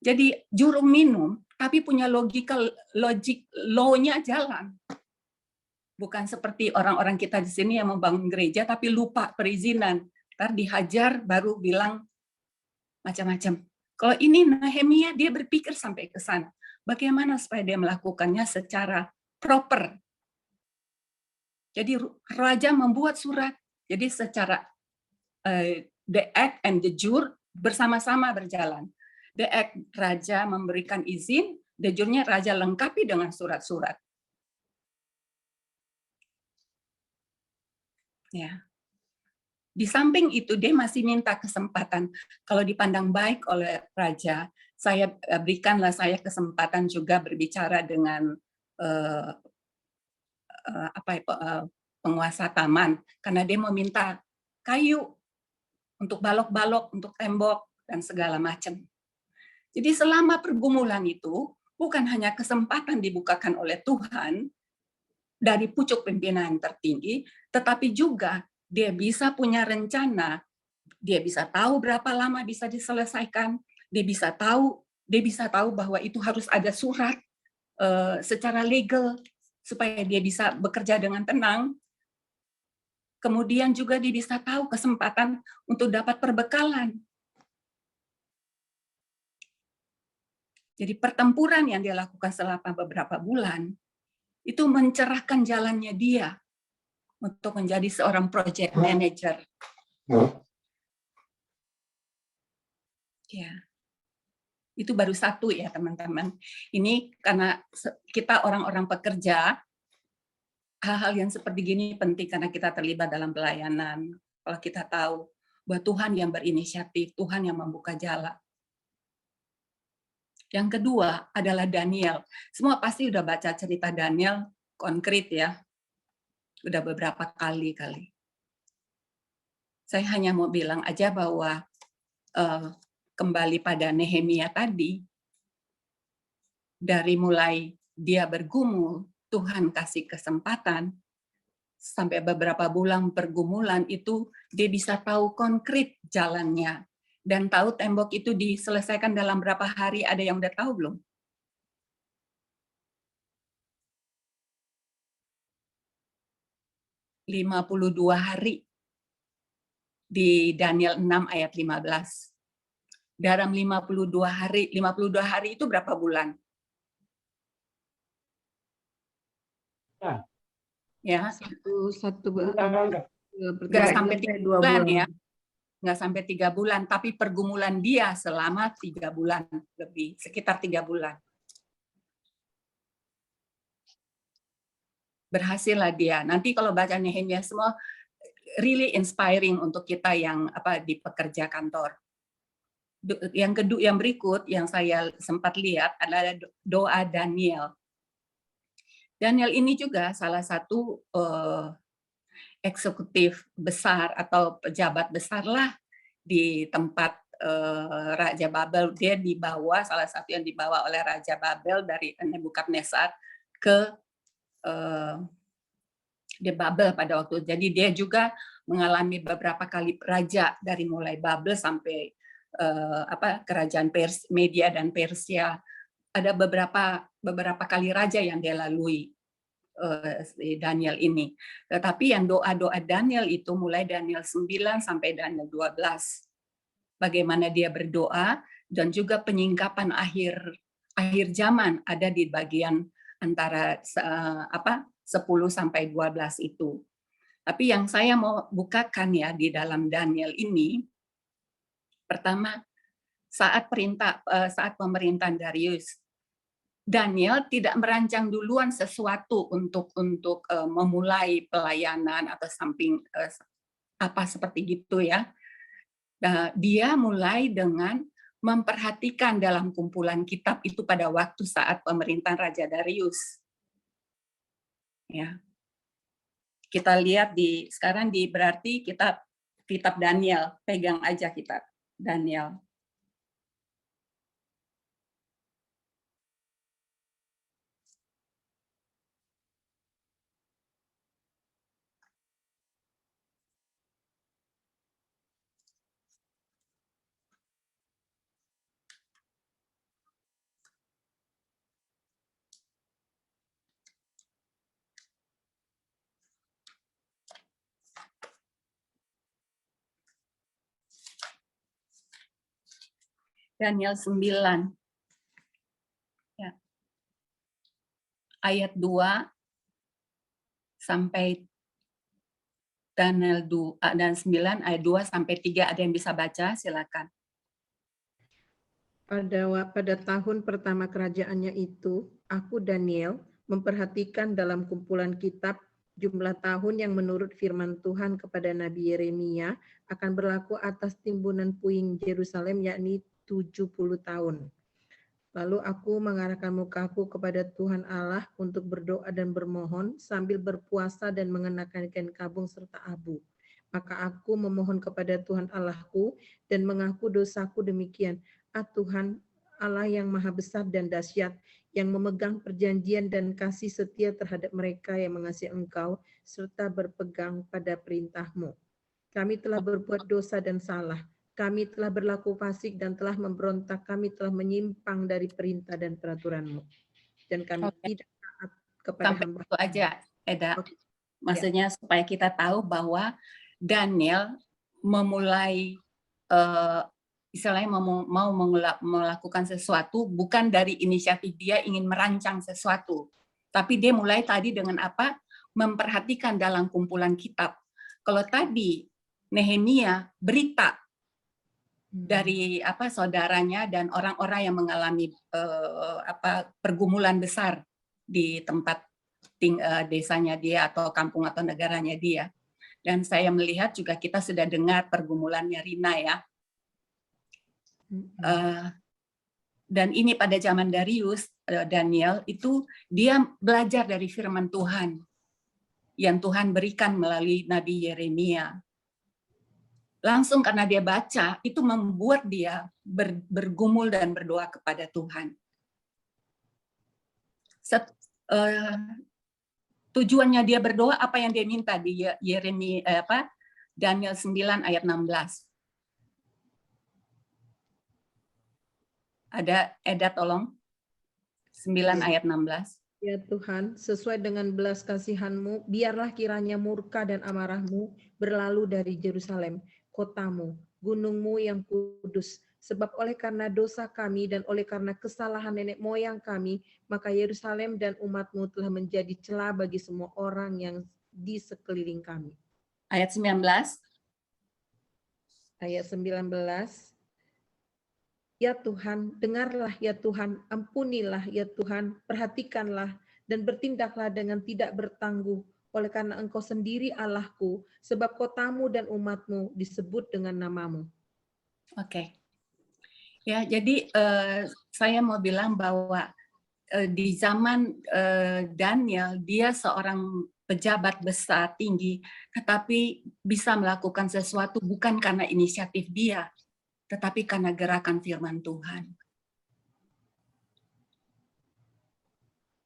Jadi juru minum, tapi punya logic law-nya jalan. Bukan seperti orang-orang kita di sini yang membangun gereja tapi lupa perizinan. Ntar dihajar baru bilang macam-macam. Kalau ini Nehemia dia berpikir sampai ke sana. Bagaimana supaya dia melakukannya secara proper. Jadi raja membuat surat. Jadi secara the act and the jure bersama-sama berjalan. The act raja memberikan izin, the jure-nya raja lengkapi dengan surat-surat. Ya. Di samping itu dia masih minta kesempatan. Kalau dipandang baik oleh raja, berikanlah saya kesempatan juga berbicara dengan penguasa taman, karena dia meminta kayu untuk balok-balok, untuk tembok dan segala macam. Jadi selama pergumulan itu bukan hanya kesempatan dibukakan oleh Tuhan dari pucuk pimpinan tertinggi, tetapi juga dia bisa punya rencana, dia bisa tahu berapa lama bisa diselesaikan, dia bisa tahu bahwa itu harus ada surat secara legal supaya dia bisa bekerja dengan tenang. Kemudian juga dia bisa tahu kesempatan untuk dapat perbekalan. Jadi pertempuran yang dia lakukan selama beberapa bulan itu mencerahkan jalannya dia untuk menjadi seorang project manager. Ya, itu baru satu ya teman-teman. Ini karena kita orang-orang pekerja, hal-hal yang seperti gini penting karena kita terlibat dalam pelayanan. Kalau kita tahu bahwa Tuhan yang berinisiatif, Tuhan yang membuka jalan. Yang kedua adalah Daniel. Semua pasti udah baca cerita Daniel konkret ya. Udah beberapa kali. Saya hanya mau bilang aja bahwa kembali pada Nehemia tadi, dari mulai dia bergumul, Tuhan kasih kesempatan, sampai beberapa bulan pergumulan itu dia bisa tahu konkret jalannya, dan tahu tembok itu diselesaikan dalam berapa hari. Ada yang udah tahu belum? ...52 hari di Daniel 6 ayat 15. Dalam 52 hari itu berapa bulan? Ya, satu bulan. Nggak sampai 3 bulan ya. Nggak sampai 3 bulan, tapi pergumulan dia selama 3 bulan lebih, sekitar 3 bulan. Berhasillah dia. Nanti kalau baca Nehemia semua, really inspiring untuk kita yang di pekerja kantor. Yang kedua, yang berikut yang saya sempat lihat adalah doa Daniel. Daniel ini juga salah satu eksekutif besar atau pejabat besar lah di tempat Raja Babel. Dia dibawa, salah satu yang dibawa oleh Raja Babel dari Nebukadnezar ke di Babel pada waktu. Jadi dia juga mengalami beberapa kali raja dari mulai Babel sampai kerajaan Media dan Persia. Ada beberapa kali raja yang dia lalui Daniel ini. Tetapi yang doa-doa Daniel itu mulai Daniel 9 sampai Daniel 12. Bagaimana dia berdoa dan juga penyingkapan akhir zaman ada di bagian antara 10 sampai 12 itu. Tapi yang saya mau bukakan ya di dalam Daniel ini, pertama saat pemerintahan Darius, Daniel tidak merancang duluan sesuatu untuk memulai pelayanan atau seperti gitu ya. Dia mulai dengan memperhatikan dalam kumpulan kitab itu pada waktu saat pemerintahan Raja Darius. Ya. Kita lihat sekarang berarti kitab Daniel, pegang aja kitab Daniel. Daniel 9 ayat 2 sampai Daniel 2 dan 9 ayat 2 sampai 3, ada yang bisa baca? Silakan. Pada tahun pertama kerajaannya itu, aku Daniel memperhatikan dalam kumpulan kitab jumlah tahun yang menurut firman Tuhan kepada Nabi Yeremia akan berlaku atas timbunan puing Yerusalem, yakni 70 tahun. Lalu aku mengarahkan mukaku kepada Tuhan Allah untuk berdoa dan bermohon sambil berpuasa dan mengenakan kain kabung serta abu. Maka aku memohon kepada Tuhan Allahku dan mengaku dosaku demikian. Tuhan Allah yang maha besar dan dahsyat, yang memegang perjanjian dan kasih setia terhadap mereka yang mengasihi Engkau, serta berpegang pada perintah-Mu. Kami telah berbuat dosa dan salah. Kami telah berlaku fasik dan telah memberontak. Kami telah menyimpang dari perintah dan peraturan-Mu. Dan kami tidak taat kepada Sampai hamba. itu aja, Eda. Oke. Maksudnya supaya kita tahu bahwa Daniel memulai istilahnya mau melakukan sesuatu bukan dari inisiatif dia ingin merancang sesuatu, tapi dia mulai tadi dengan apa? Memperhatikan dalam kumpulan kitab. Kalau tadi Nehemia berita dari saudaranya dan orang-orang yang mengalami pergumulan besar di tempat desanya dia atau kampung atau negaranya dia. Dan saya melihat juga kita sudah dengar pergumulannya Rina ya. Dan ini pada zaman Darius, Daniel itu dia belajar dari firman Tuhan yang Tuhan berikan melalui Nabi Yeremia. Langsung karena dia baca, itu membuat dia bergumul dan berdoa kepada Tuhan. Tujuannya dia berdoa, apa yang dia minta di Yeremia Daniel 9 ayat 16. Ada Eda tolong. 9 ayat 16. Ya Tuhan, sesuai dengan belas kasihan-Mu, biarlah kiranya murka dan amarah-Mu berlalu dari Yerusalem, kotamu, gunungmu yang kudus. Sebab oleh karena dosa kami dan oleh karena kesalahan nenek moyang kami, maka Yerusalem dan umat-Mu telah menjadi celah bagi semua orang yang di sekeliling kami. Ayat 19. Ayat 19. Ya Tuhan, dengarlah ya Tuhan, ampunilah ya Tuhan, perhatikanlah dan bertindaklah dengan tidak bertangguh, oleh karena Engkau sendiri Allahku, sebab kotamu dan umat-Mu disebut dengan nama-Mu. Oke. Ya, jadi saya mau bilang bahwa di zaman Daniel, dia seorang pejabat besar, tinggi, tetapi bisa melakukan sesuatu bukan karena inisiatif dia, tetapi karena gerakan firman Tuhan.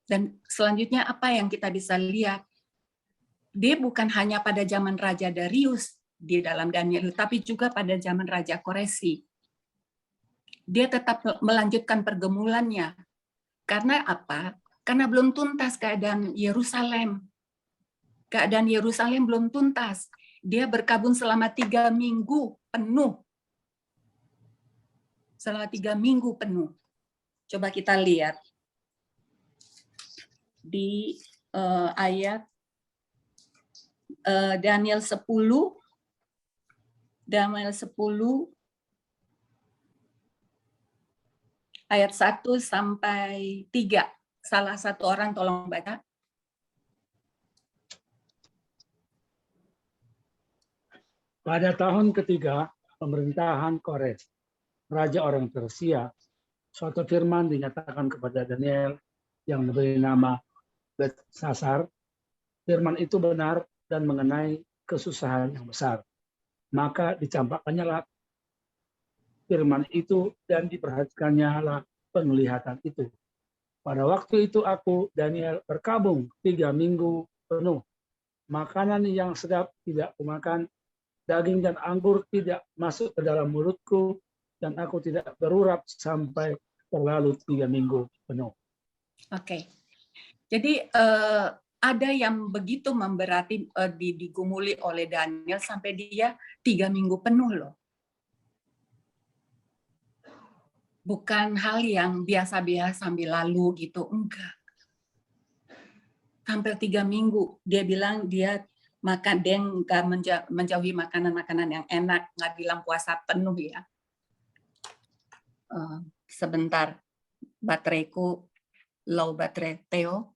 Dan selanjutnya apa yang kita bisa lihat? Dia bukan hanya pada zaman Raja Darius di dalam Daniel, tapi juga pada zaman Raja Koresi. Dia tetap melanjutkan pergumulannya. Karena apa? Karena belum tuntas keadaan Yerusalem. Keadaan Yerusalem belum tuntas. Dia berkabung selama 3 minggu penuh. Selama 3 minggu penuh. Coba kita lihat di ayat Daniel 10 ayat 1 sampai 3. Salah satu orang tolong baca. Pada tahun ketiga pemerintahan Kores, Raja orang Persia, suatu firman dinyatakan kepada Daniel yang diberi nama Belteshazzar. Firman itu benar dan mengenai kesusahan yang besar. Maka dicampakkannya lah firman itu dan diperhatikannya lah penglihatan itu. Pada waktu itu aku, Daniel, berkabung 3 minggu penuh. Makanan yang sedap tidak kumakan, daging dan anggur tidak masuk ke dalam mulutku, dan aku tidak berurap sampai terlalu 3 minggu penuh. Oke. Jadi ada yang begitu memberati digumuli oleh Daniel sampai dia 3 minggu penuh loh. Bukan hal yang biasa-biasa sambil lalu gitu, enggak. Hampir 3 minggu. Dia bilang dia Maka dia nggak menjauhi makanan-makanan yang enak, nggak bilang puasa penuh ya. Sebentar, bateraiku low baterai, Theo.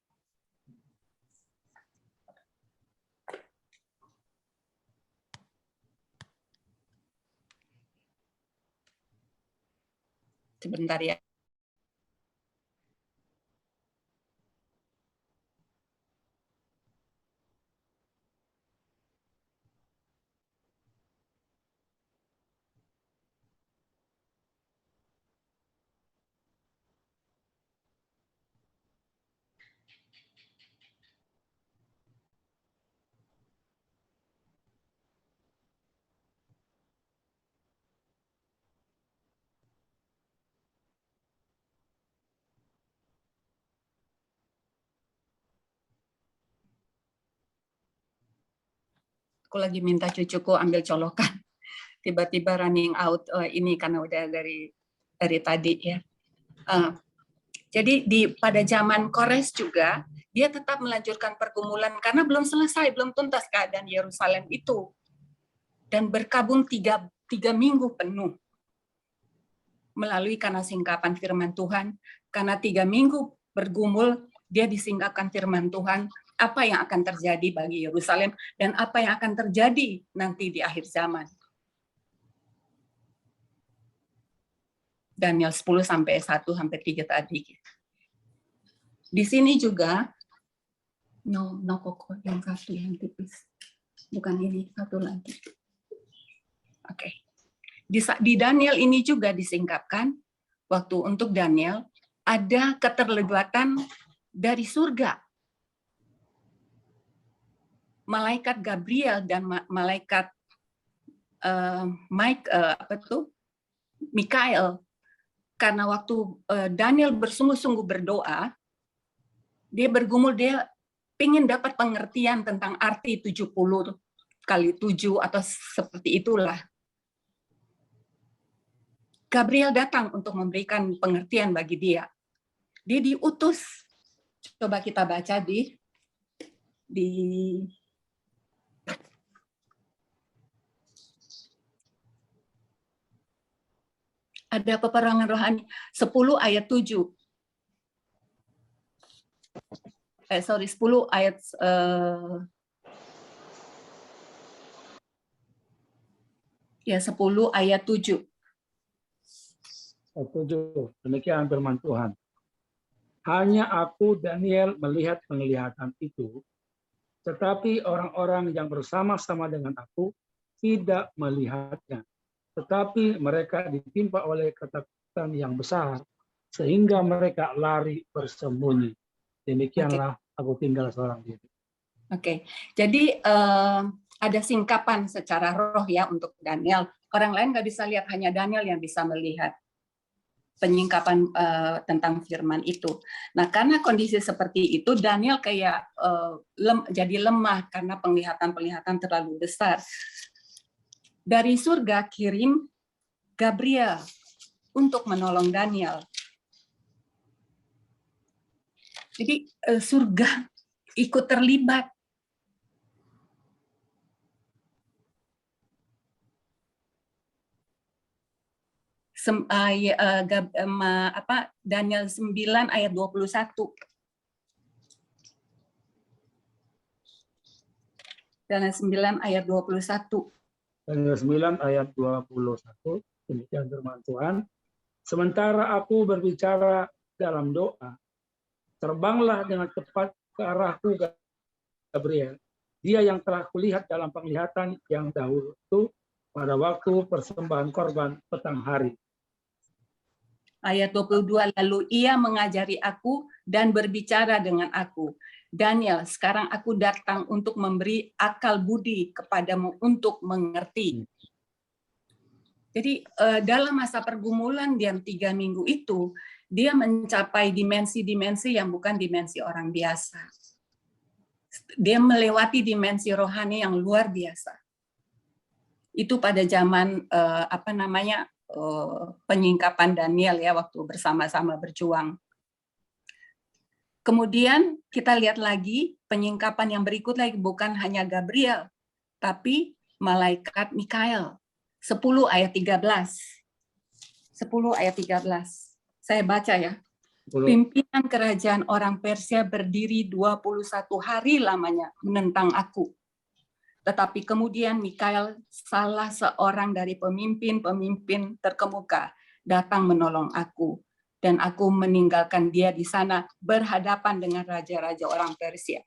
Sebentar ya. Aku lagi minta cucuku ambil colokan. Tiba-tiba running out ini karena udah dari tadi ya. Jadi pada zaman Kores juga dia tetap melanjutkan pergumulan karena belum selesai, belum tuntas keadaan Yerusalem itu, dan berkabung tiga minggu penuh melalui karena singkapan firman Tuhan. Karena 3 minggu bergumul, dia disingkapkan firman Tuhan. Apa yang akan terjadi bagi Yerusalem dan apa yang akan terjadi nanti di akhir zaman. Daniel 10 sampai 1 sampai 3 tadi. Di sini juga no koko yang satu yang tipis. Bukan ini, satu lagi. Oke. Di Daniel ini juga disingkapkan waktu untuk Daniel ada keterlibatan dari surga. Malaikat Gabriel dan malaikat Mikael, karena waktu Daniel bersungguh-sungguh berdoa, dia bergumul, dia ingin dapat pengertian tentang arti 70 kali 7 atau seperti itulah. Gabriel datang untuk memberikan pengertian bagi dia. Dia diutus. Coba kita baca di ada peperangan rohani 10 ayat 7. 10 ayat ya 10 ayat 7. 7. Demikian firman Tuhan. Hanya aku Daniel melihat penglihatan itu, tetapi orang-orang yang bersama-sama dengan aku tidak melihatnya. Tetapi mereka ditimpa oleh ketakutan yang besar, sehingga mereka lari bersembunyi. Demikianlah aku tinggal seorang diri. Oke, jadi ada singkapan secara roh ya untuk Daniel. Orang lain nggak bisa lihat, hanya Daniel yang bisa melihat penyingkapan tentang firman itu. Nah, karena kondisi seperti itu, Daniel kayak jadi lemah karena penglihatan-penglihatan terlalu besar. Dari surga kirim Gabriel untuk menolong Daniel. Jadi surga ikut terlibat. Daniel 9 ayat 21. Daniel 9 ayat 21. Daniel 9 ayat 21. Demikian firman Tuhan. Sementara aku berbicara dalam doa, terbanglah dengan cepat ke arahku Gabriel. Dia yang telah kulihat dalam penglihatan yang dahulu itu pada waktu persembahan korban petang hari. Ayat 22, lalu ia mengajari aku dan berbicara dengan aku. Daniel, sekarang aku datang untuk memberi akal budi kepadamu untuk mengerti. Jadi dalam masa pergumulan yang 3 minggu itu, dia mencapai dimensi-dimensi yang bukan dimensi orang biasa. Dia melewati dimensi rohani yang luar biasa. Itu pada zaman penyingkapan Daniel ya, waktu bersama-sama berjuang. Kemudian kita lihat lagi penyingkapan yang berikut lagi, bukan hanya Gabriel, tapi malaikat Mikael. 10 ayat 13. 10 ayat 13. Saya baca ya. Pimpinan kerajaan orang Persia berdiri 21 hari lamanya menentang aku. Tetapi kemudian Mikael, salah seorang dari pemimpin-pemimpin terkemuka, datang menolong aku. Dan aku meninggalkan dia di sana berhadapan dengan raja-raja orang Persia.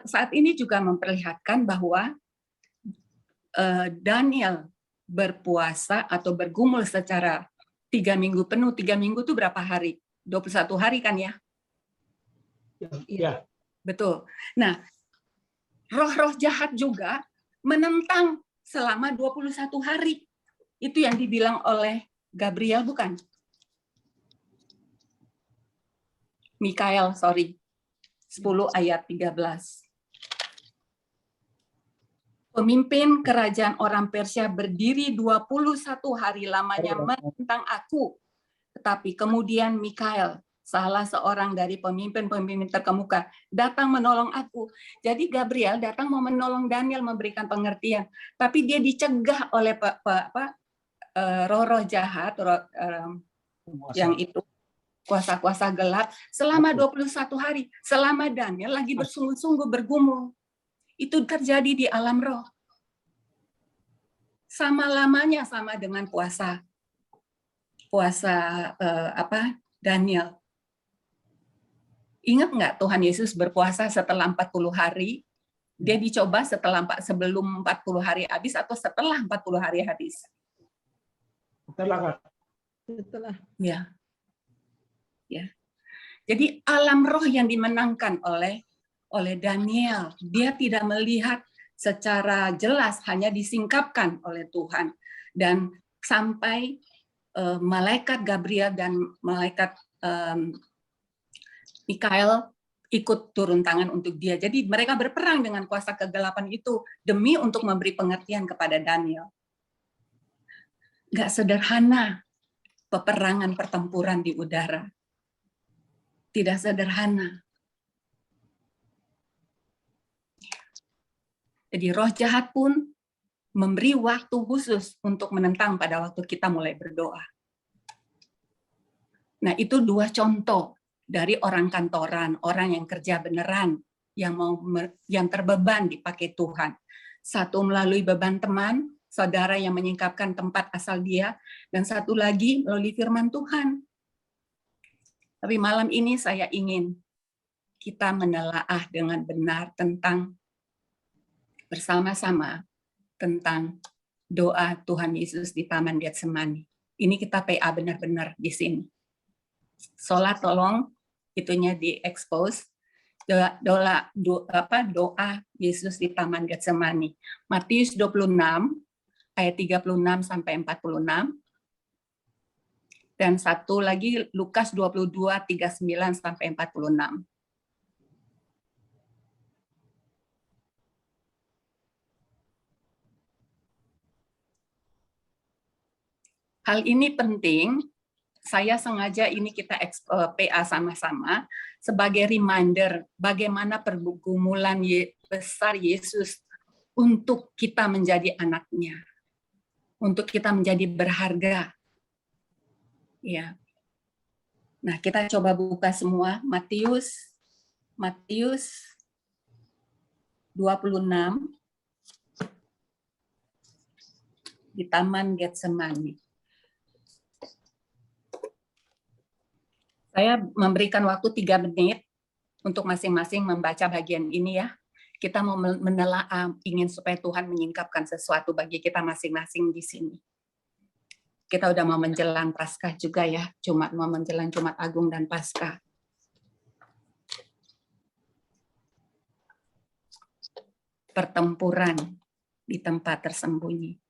Saat ini juga memperlihatkan bahwa Daniel berpuasa atau bergumul secara 3 minggu penuh. 3 minggu itu berapa hari? 21 hari kan ya? Ya. Betul. Nah, roh-roh jahat juga menentang selama 21 hari. Itu yang dibilang oleh Gabriel, bukan? Mikael, 10 ayat 13. Pemimpin kerajaan orang Persia berdiri 21 hari lamanya menentang aku. Tetapi kemudian Mikael, salah seorang dari pemimpin-pemimpin terkemuka, datang menolong aku. Jadi Gabriel datang mau menolong Daniel, memberikan pengertian. Tapi dia dicegah oleh roh-roh jahat, yang itu, kuasa-kuasa gelap, selama 21 hari. Selama Daniel lagi bersungguh-sungguh bergumul. Itu terjadi di alam roh. Sama lamanya sama dengan puasa Daniel. Ingat nggak Tuhan Yesus berpuasa setelah 40 hari? Dia dicoba sebelum 40 hari habis atau setelah 40 hari habis? Setelah. Ya. Ya. Jadi alam roh yang dimenangkan oleh Daniel, dia tidak melihat secara jelas, hanya disingkapkan oleh Tuhan. Dan sampai malaikat Gabriel dan malaikat Mikael ikut turun tangan untuk dia. Jadi mereka berperang dengan kuasa kegelapan itu demi untuk memberi pengertian kepada Daniel. Nggak sederhana peperangan pertempuran di udara. Tidak sederhana. Jadi roh jahat pun memberi waktu khusus untuk menentang pada waktu kita mulai berdoa. Nah, itu 2 contoh dari orang kantoran, orang yang kerja beneran, yang terbeban dipakai Tuhan. Satu melalui beban teman, saudara yang menyingkapkan tempat asal dia, dan satu lagi melalui firman Tuhan. Tapi malam ini saya ingin kita menelaah dengan benar tentang bersama-sama tentang doa Tuhan Yesus di Taman Getsemani. Ini kita PA benar-benar di sini. Sholat tolong itunya di-expose. Doa Yesus di Taman Getsemani. Matius 26 ayat 36 sampai 46. Dan satu lagi Lukas 22 39 sampai 46. Hal ini penting, saya sengaja ini kita PA sama-sama sebagai reminder bagaimana pergumulan besar Yesus untuk kita menjadi anaknya, untuk kita menjadi berharga. Ya. Nah, kita coba buka semua Matius 26 di Taman Getsemani. Saya memberikan waktu 3 menit untuk masing-masing membaca bagian ini ya. Kita mau menelaah, ingin supaya Tuhan menyingkapkan sesuatu bagi kita masing-masing di sini. Kita udah mau menjelang Paskah juga ya, mau menjelang Jumat Agung dan Paskah. Pertempuran di tempat tersembunyi.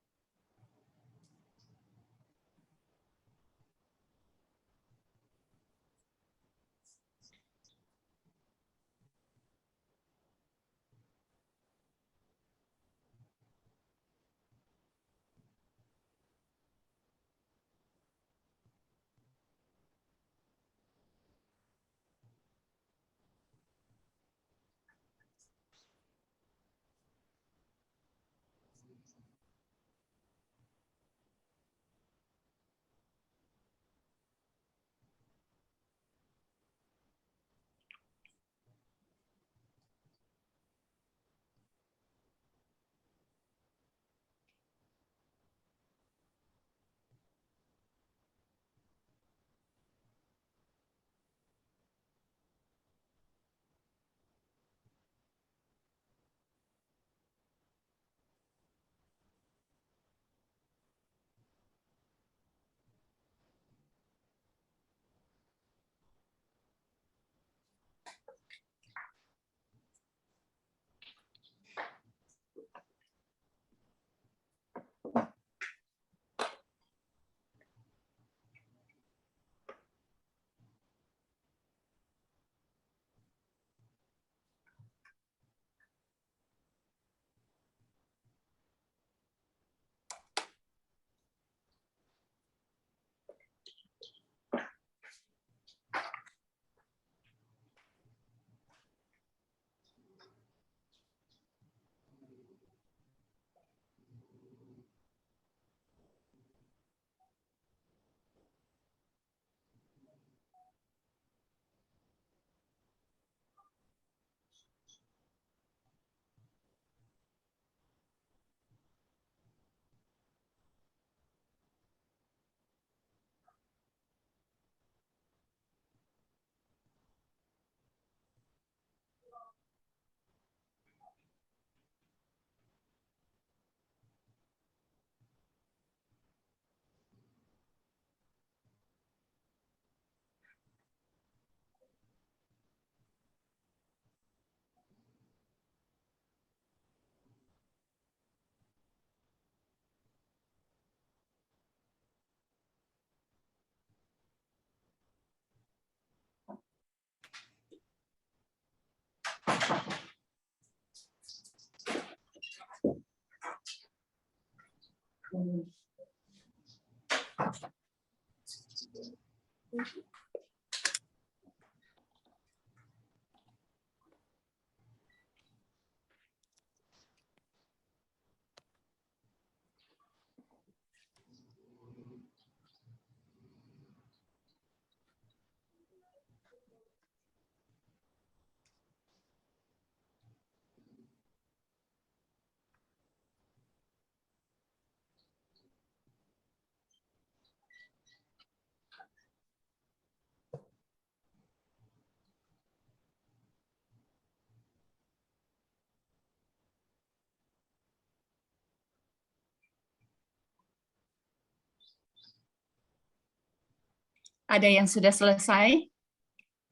Ada yang sudah selesai?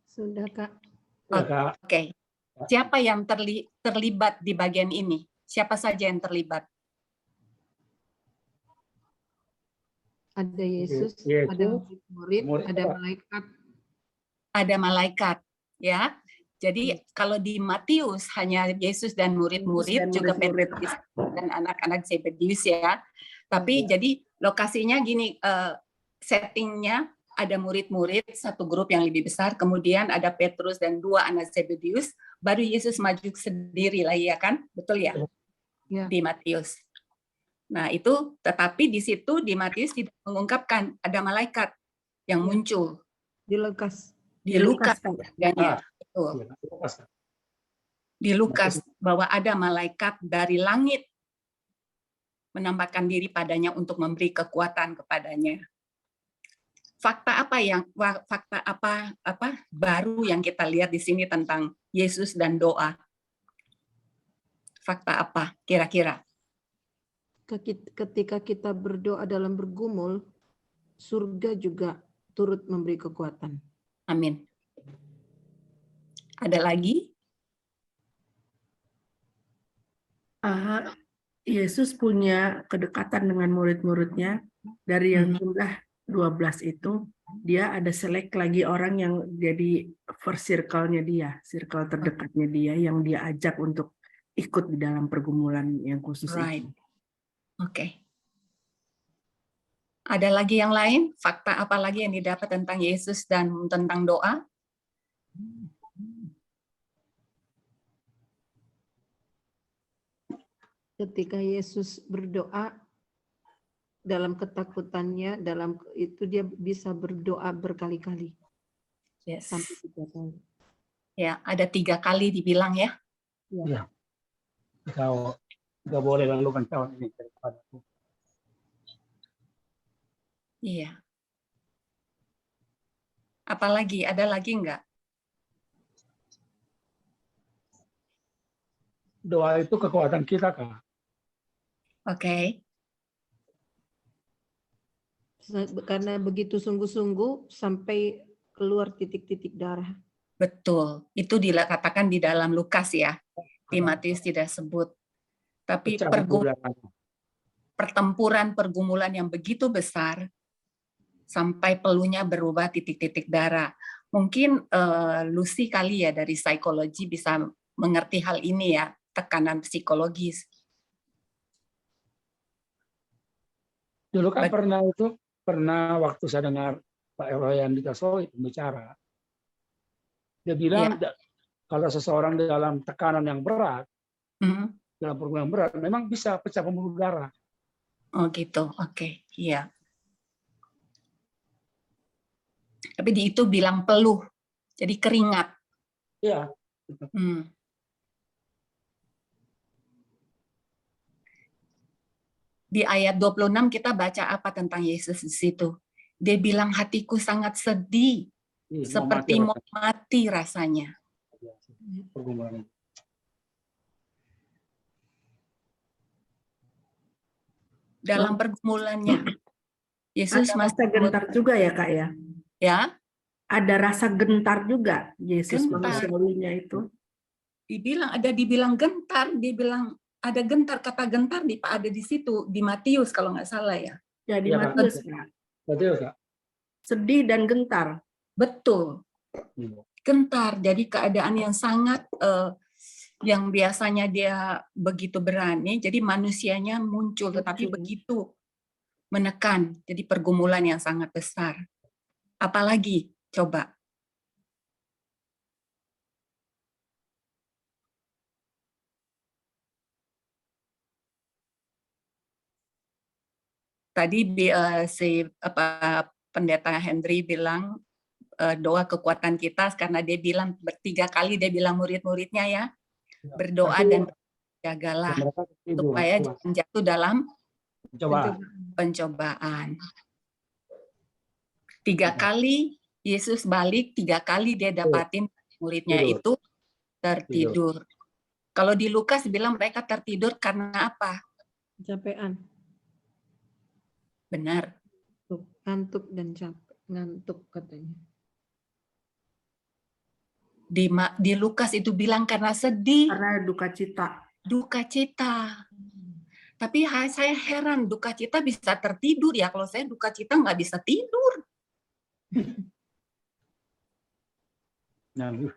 Sudah, Kak. Ya, Kak. Oke. Siapa yang terlibat di bagian ini? Siapa saja yang terlibat? Ada Yesus, Yesus, ada murid, ada Pak. malaikat. Ada malaikat, ya. Jadi kalau di Matius hanya Yesus dan murid-murid, juga Petrus dan anak-anak Zebedius ya. Tapi jadi lokasinya gini, settingnya ada murid-murid, satu grup yang lebih besar, kemudian ada Petrus dan 2 anak Zebedius, baru Yesus maju sendiri lah, ya kan? Betul ya? Ya. Di Matius. Nah itu, tetapi di situ di Matius tidak mengungkapkan ada malaikat yang muncul. Di Lukas. Di Lukas adanya. Betul. Di Lukas bahwa ada malaikat dari langit menampakkan diri padanya untuk memberi kekuatan kepadanya. Fakta apa baru yang kita lihat di sini tentang Yesus dan doa? Fakta apa kira-kira? Ketika kita berdoa dalam bergumul, surga juga turut memberi kekuatan. Amin. Ada lagi? Yesus punya kedekatan dengan murid-muridnya. Dari yang jumlah 12 itu, dia ada select lagi orang yang jadi first circle-nya dia, circle terdekatnya dia, yang dia ajak untuk ikut di dalam pergumulan yang khusus Right. itu. Oke. Ada lagi yang lain? Fakta apa lagi yang didapat tentang Yesus dan tentang doa? Ketika Yesus berdoa dalam ketakutannya, dalam itu dia bisa berdoa berkali-kali. Yes. Sampai 3 kali. Ya, ada 3 kali dibilang ya. Ya. Kau nggak boleh lakukan kawan ini daripadaku. Iya. Apalagi? Ada lagi enggak? Doa itu kekuatan kita, Kak. Oke. Karena begitu sungguh-sungguh sampai keluar titik-titik darah. Betul. Itu dikatakan di dalam Lukas ya. Di Matius tidak sebut. Tapi pertempuran pergumulan yang begitu besar sampai pelunya berubah titik-titik darah. Mungkin Lucy kali ya dari psikologi bisa mengerti hal ini ya, tekanan psikologis. Dulu kan pernah waktu saya dengar Pak Eroyan Ditasoy bicara, dia bilang kalau seseorang dalam tekanan yang berat, dalam pergumulan berat, memang bisa pecah pembuluh darah. Oh gitu, oke, iya. Tapi di itu bilang peluh, jadi keringat. Iya. Di ayat 26 kita baca apa tentang Yesus di situ? Dia bilang hatiku sangat sedih, seperti mau mati rasanya. Dalam pergumulannya, Yesus ada masih rasa gentar juga ya, Kak ya? Ya. Ada rasa gentar juga Yesus Gentar. manusiawinya itu. Dibilang gentar, dibilang ada gentar, kata gentar ada di situ di Matius kalau nggak salah ya. Ya di Matius, Kak. Betul, Kak. Sedih dan gentar. Betul. Gentar. Jadi keadaan yang sangat yang biasanya dia begitu berani, jadi manusianya muncul, tetapi begitu menekan, jadi pergumulan yang sangat besar. Apalagi coba? Tadi pendeta Henry bilang doa kekuatan kita, karena dia bilang 3 kali dia bilang murid-muridnya ya, berdoa dan jagalah supaya jangan jatuh dalam pencobaan. 3 kali Yesus balik, 3 kali dia dapatin muridnya itu tertidur. Kalau di Lukas bilang mereka tertidur karena apa? Kecapean. Benar. Ngantuk dan capek. Ngantuk katanya. Di Lukas itu bilang karena sedih. Karena duka cita. Duka cita. Tapi saya heran, duka cita bisa tertidur ya. Kalau saya duka cita nggak bisa tidur.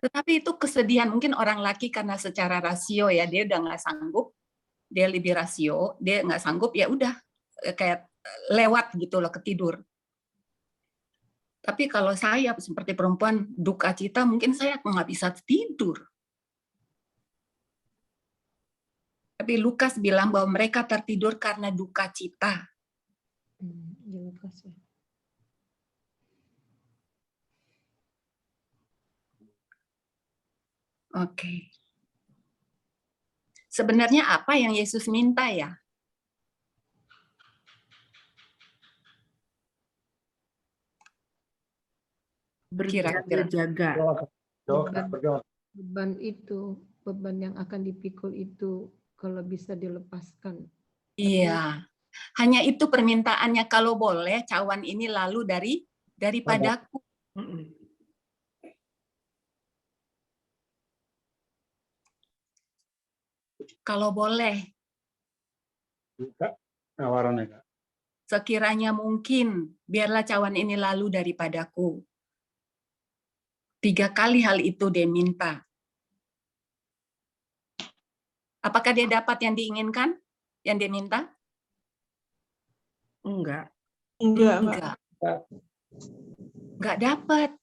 Tetapi itu kesedihan. Mungkin orang laki karena secara rasio ya, dia udah nggak sanggup. Dia lebih rasio, dia nggak sanggup, ya udah kayak lewat gitu loh, ketidur. Tapi kalau saya seperti perempuan duka cita, mungkin saya nggak bisa tidur. Tapi Lukas bilang bahwa mereka tertidur karena duka cita. Di Lukas ya. Oke. Sebenarnya apa yang Yesus minta ya? Berjaga-jaga. Beban yang akan dipikul itu kalau bisa dilepaskan. Iya. Hanya itu permintaannya, kalau boleh cawan ini lalu daripadaku. Kalau boleh. Sekiranya mungkin, biarlah cawan ini lalu daripadaku. 3 kali hal itu dia minta. Apakah dia dapat yang diinginkan? Yang dia minta? Enggak. Enggak dapat.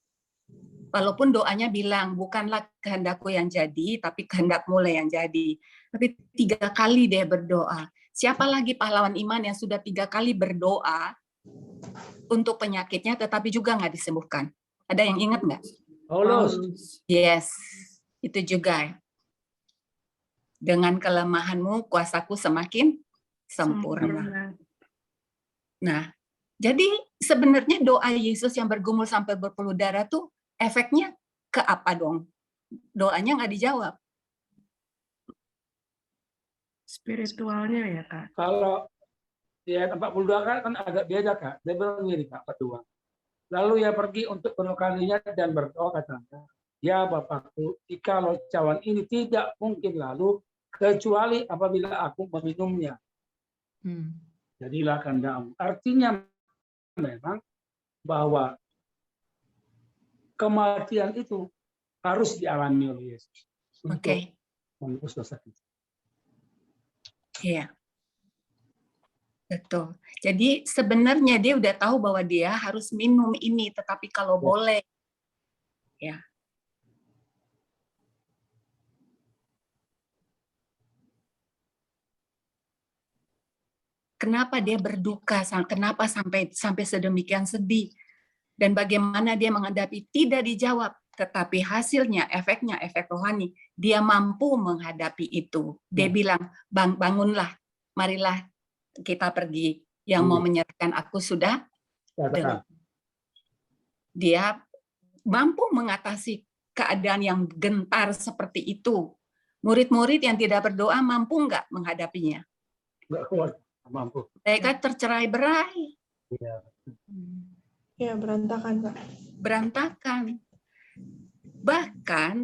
Walaupun doanya bilang, bukanlah kehendakku yang jadi, tapi kehendakmu lah yang jadi. Tapi 3 kali dia berdoa. Siapa lagi pahlawan iman yang sudah 3 kali berdoa untuk penyakitnya, tetapi juga nggak disembuhkan? Ada yang ingat nggak? Paulus. Yes, itu juga. Dengan kelemahanmu, kuasaku semakin sempurna. Nah, jadi sebenarnya doa Yesus yang bergumul sampai berpuluh darah tuh efeknya ke apa dong? Doanya nggak dijawab. Spiritualnya ya, Kak. Kalau di ayat 42 kan agak beda, Kak. Dia bilang gini, Kak, kedua. Lalu ia pergi untuk kedua kalinya dan berdoa, katanya, ya Bapakku, jikalau cawan ini tidak mungkin lalu, kecuali apabila aku meminumnya. Jadilah kehendakmu. Artinya memang bahwa kematian itu harus dialami oleh Yesus. Oke. Menebus dosa kita. Iya. Betul. Jadi sebenarnya dia udah tahu bahwa dia harus minum ini, tetapi kalau boleh, ya. Kenapa dia berduka? Kenapa sampai sedemikian sedih? Dan bagaimana dia menghadapi? Tidak dijawab, tetapi hasilnya, efeknya, efek rohani, dia mampu menghadapi itu. Dia bilang, bangunlah, marilah kita pergi. Yang mau menyerahkan aku sudah. Dia mampu mengatasi keadaan yang gentar seperti itu. Murid-murid yang tidak berdoa mampu nggak menghadapinya? Nggak kuat, mampu. Mereka tercerai-berai. Ya, berantakan, Pak. Berantakan. Bahkan,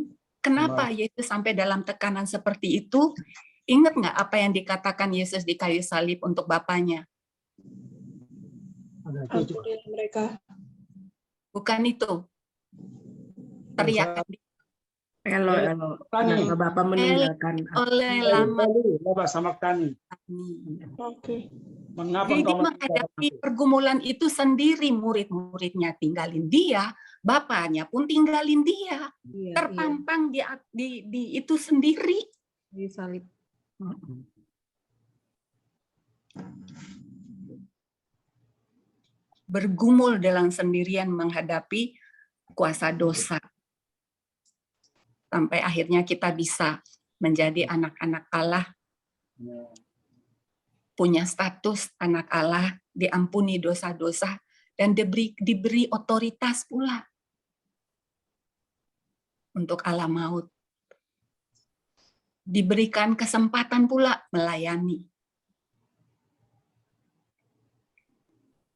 kenapa Yesus sampai dalam tekanan seperti itu? Ingat nggak apa yang dikatakan Yesus di kayu salib untuk Bapaknya? Ampuni mereka. Bukan itu. Teriakan. Elo. Kenapa Bapak meninggalkan aku? Oleh lama. Bapak sama kami. Oke. Mengapa Jadi engkau menghadapi pergumulan itu sendiri, murid-muridnya tinggalin dia, bapaknya pun tinggalin dia, terpampang di itu sendiri. Di salib. Bergumul dalam sendirian menghadapi kuasa dosa. Sampai akhirnya kita bisa menjadi anak-anak Allah, punya status anak Allah, diampuni dosa-dosa, dan diberi otoritas pula untuk alam maut. Diberikan kesempatan pula melayani.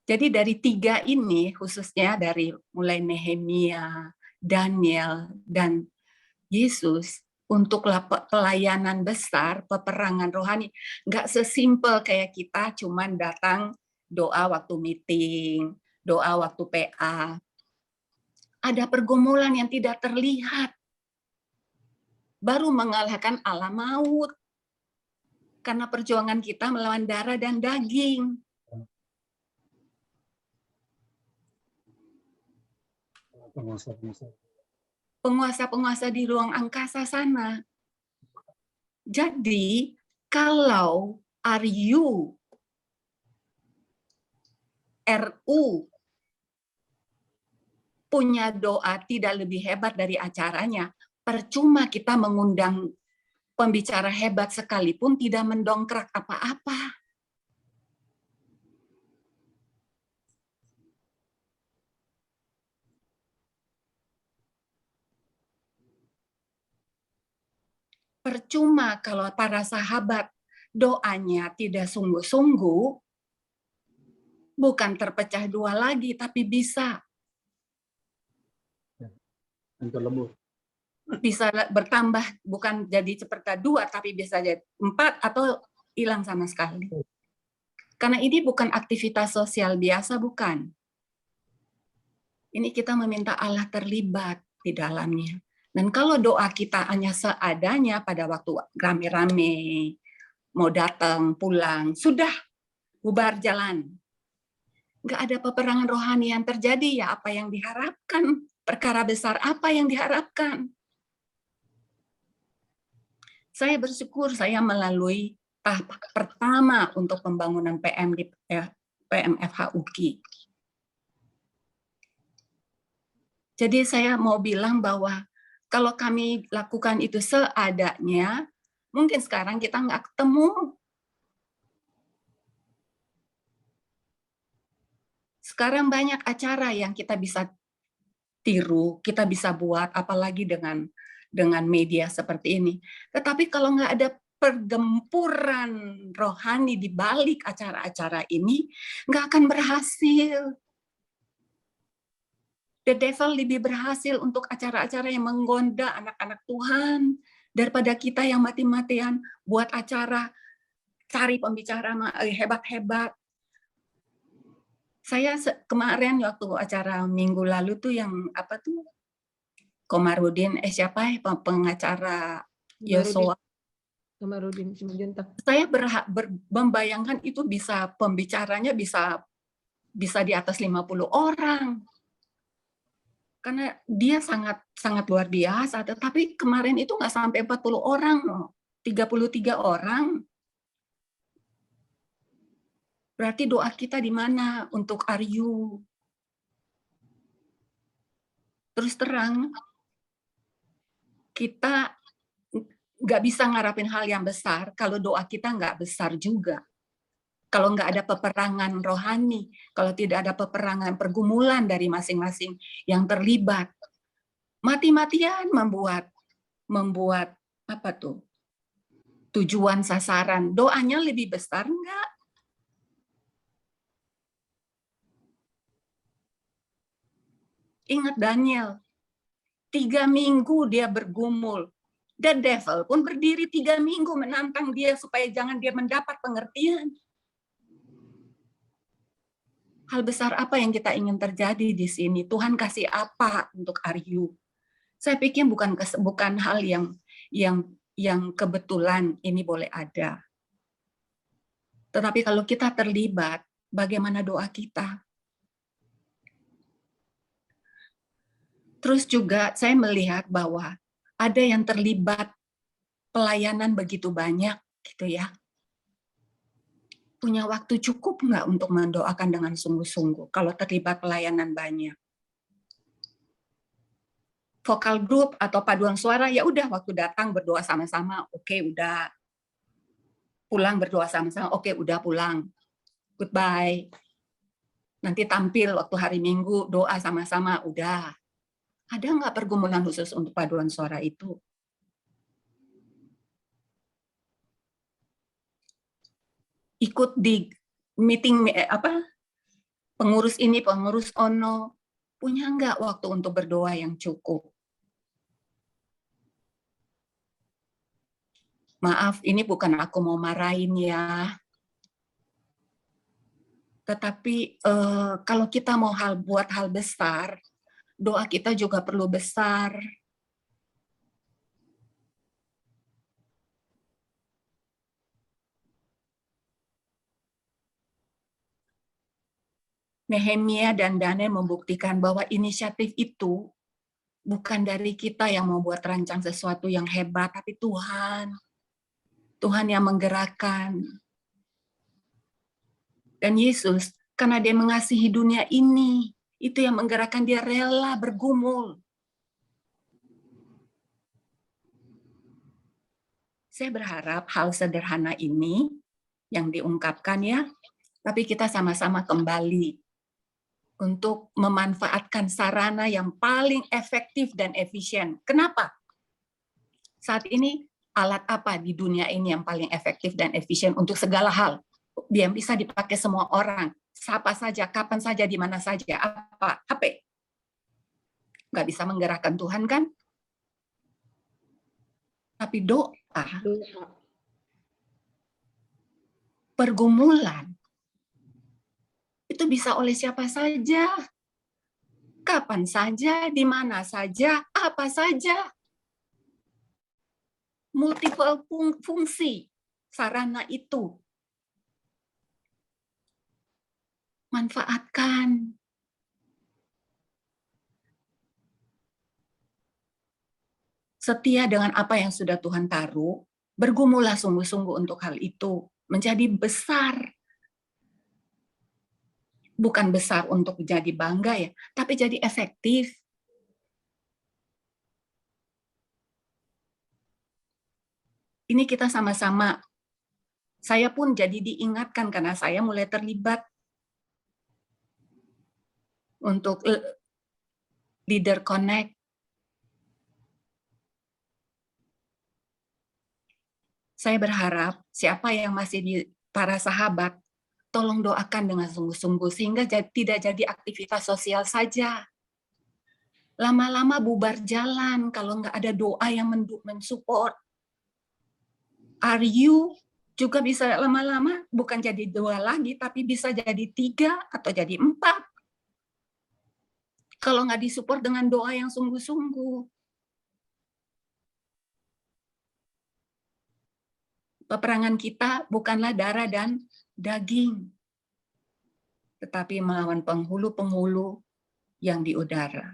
Jadi dari 3 ini, khususnya dari mulai Nehemia, Daniel, dan Yesus, untuk pelayanan besar, peperangan rohani, nggak sesimpel kayak kita cuman datang doa waktu meeting, doa waktu PA. Ada pergumulan yang tidak terlihat. Baru mengalahkan alam maut. Karena perjuangan kita melawan darah dan daging. Penguasa-penguasa di ruang angkasa sana. Jadi, kalau RU punya doa tidak lebih hebat dari acaranya, percuma kita mengundang pembicara hebat sekalipun tidak mendongkrak apa-apa. Percuma kalau para sahabat doanya tidak sungguh-sungguh, bukan terpecah 2 lagi, tapi bisa bertambah, bukan jadi seperti 2, tapi bisa jadi 4 atau hilang sama sekali. Karena ini bukan aktivitas sosial biasa, bukan. Ini kita meminta Allah terlibat di dalamnya. Dan kalau doa kita hanya seadanya pada waktu rame-rame, mau datang, pulang, sudah bubar jalan. Nggak ada peperangan rohani yang terjadi, ya apa yang diharapkan? Perkara besar apa yang diharapkan? Saya bersyukur saya melalui tahap pertama untuk pembangunan PM di PMFH UKI. Jadi saya mau bilang bahwa kalau kami lakukan itu seadanya, mungkin sekarang kita nggak ketemu. Sekarang banyak acara yang kita bisa tiru, kita bisa buat, apalagi dengan media seperti ini. Tetapi kalau nggak ada pergempuran rohani di balik acara-acara ini, nggak akan berhasil. The devil lebih berhasil untuk acara-acara yang menggoda anak-anak Tuhan daripada kita yang mati-matian buat acara, cari pembicara hebat-hebat. Saya kemarin waktu acara minggu lalu tuh yang apa tuh, Komarudin, siapa pengacara Yosua. Komarudin Simanjuntak. Saya membayangkan itu bisa pembicaranya bisa di atas 50 orang. Karena dia sangat luar biasa, tetapi kemarin itu nggak sampai 40 orang, 33 orang. Berarti doa kita di mana untuk Aryu? Terus terang, kita nggak bisa ngarapin hal yang besar kalau doa kita nggak besar juga. Kalau nggak ada peperangan rohani, kalau tidak ada peperangan pergumulan dari masing-masing yang terlibat, mati-matian membuat apa tuh tujuan sasaran, doanya lebih besar enggak? Ingat Daniel, 3 minggu dia bergumul. The devil pun berdiri 3 minggu menantang dia supaya jangan dia mendapat pengertian. Hal besar apa yang kita ingin terjadi di sini? Tuhan kasih apa untuk Aryu? Saya pikir bukan hal yang kebetulan ini boleh ada. Tetapi kalau kita terlibat, bagaimana doa kita? Terus juga saya melihat bahwa ada yang terlibat pelayanan begitu banyak, gitu ya. Punya waktu cukup nggak untuk mendoakan dengan sungguh-sungguh kalau terlibat pelayanan banyak? Vokal group atau paduan suara, ya udah waktu datang berdoa sama-sama, oke udah. Pulang berdoa sama-sama, oke udah pulang. Goodbye. Nanti tampil waktu hari Minggu, doa sama-sama, udah. Ada nggak pergumulan khusus untuk paduan suara itu? Ikut di meeting pengurus ini, pengurus ono, punya nggak waktu untuk berdoa yang cukup? Maaf, ini bukan aku mau marahin ya. Tetapi kalau kita mau buat hal besar, doa kita juga perlu besar. Nehemia dan Daniel membuktikan bahwa inisiatif itu bukan dari kita yang mau buat rancang sesuatu yang hebat, tapi Tuhan. Tuhan yang menggerakkan. Dan Yesus, karena dia mengasihi dunia ini, itu yang menggerakkan dia rela bergumul. Saya berharap hal sederhana ini yang diungkapkan ya, tapi kita sama-sama kembali untuk memanfaatkan sarana yang paling efektif dan efisien. Kenapa? Saat ini alat apa di dunia ini yang paling efektif dan efisien untuk segala hal? Dia bisa dipakai semua orang, siapa saja, kapan saja, di mana saja. Apa? HP. Nggak bisa menggerakkan Tuhan kan? Tapi doa, pergumulan, itu bisa oleh siapa saja, kapan saja, di mana saja, apa saja. Multiple fungsi sarana itu. Manfaatkan. Setia dengan apa yang sudah Tuhan taruh, bergumullah sungguh-sungguh untuk hal itu. Menjadi besar. Bukan besar untuk jadi bangga ya, tapi jadi efektif. Ini kita sama-sama. Saya pun jadi diingatkan karena saya mulai terlibat untuk Leader Connect. Saya berharap siapa yang masih di para sahabat, tolong doakan dengan sungguh-sungguh sehingga tidak jadi aktivitas sosial saja. Lama-lama bubar jalan kalau nggak ada doa yang mensupport. Are you juga bisa lama-lama bukan jadi 2 lagi, tapi bisa jadi 3 atau jadi 4. Kalau nggak disupport dengan doa yang sungguh-sungguh. Peperangan kita bukanlah darah dan daging, tetapi melawan penghulu-penghulu yang di udara.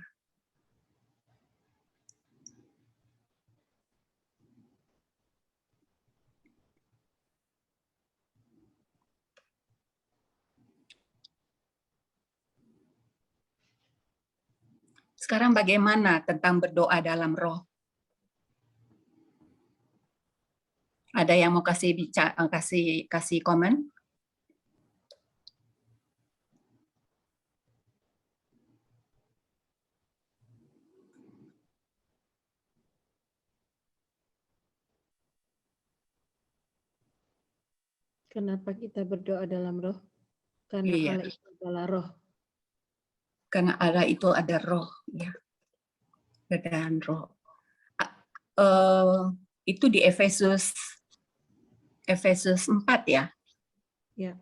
Sekarang bagaimana tentang berdoa dalam roh? Ada yang mau kasih komen? Kenapa kita berdoa dalam roh? Karena Iya. Allah itu adalah roh. Karena Allah itu ada roh, ya. Dan roh. Itu di Efesus 4 ya. Ya.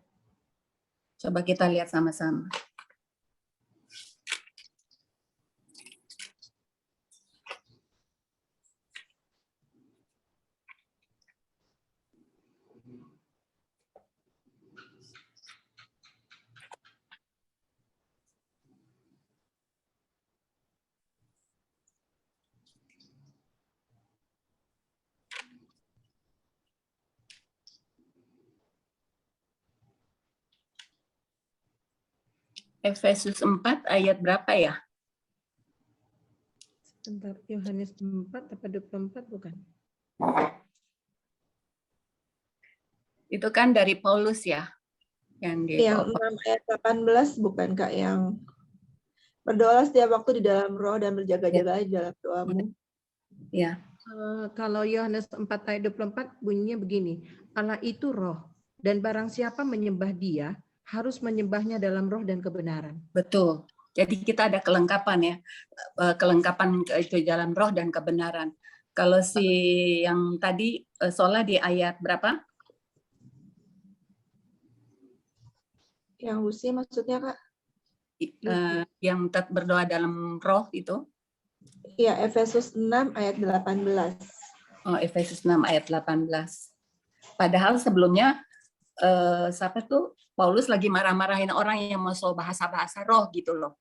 Coba kita lihat sama-sama. Efesus 4 ayat berapa ya? Sebentar, Yohanes 4 apa 24 bukan? Itu kan dari Paulus ya? Yang 6 ayat 18 bukan Kak, yang berdoalah setiap waktu di dalam roh dan berjaga-jaga di dalam doamu. Ya. Kalau Yohanes 4 ayat 24 bunyinya begini, Allah itu roh dan barang siapa menyembah dia harus menyembahnya dalam roh dan kebenaran. Betul. Jadi kita ada kelengkapan ya, kelengkapan itu dalam roh dan kebenaran. Kalau si yang tadi Sola di ayat berapa? Yang Lucy maksudnya Kak? Yang berdoa dalam roh itu? Iya, Efesus 6 ayat 18. Oh, Efesus 6 ayat 18. Padahal sebelumnya siapa tuh Paulus lagi marah-marahin orang yang mau bahasa-bahasa roh gitu loh.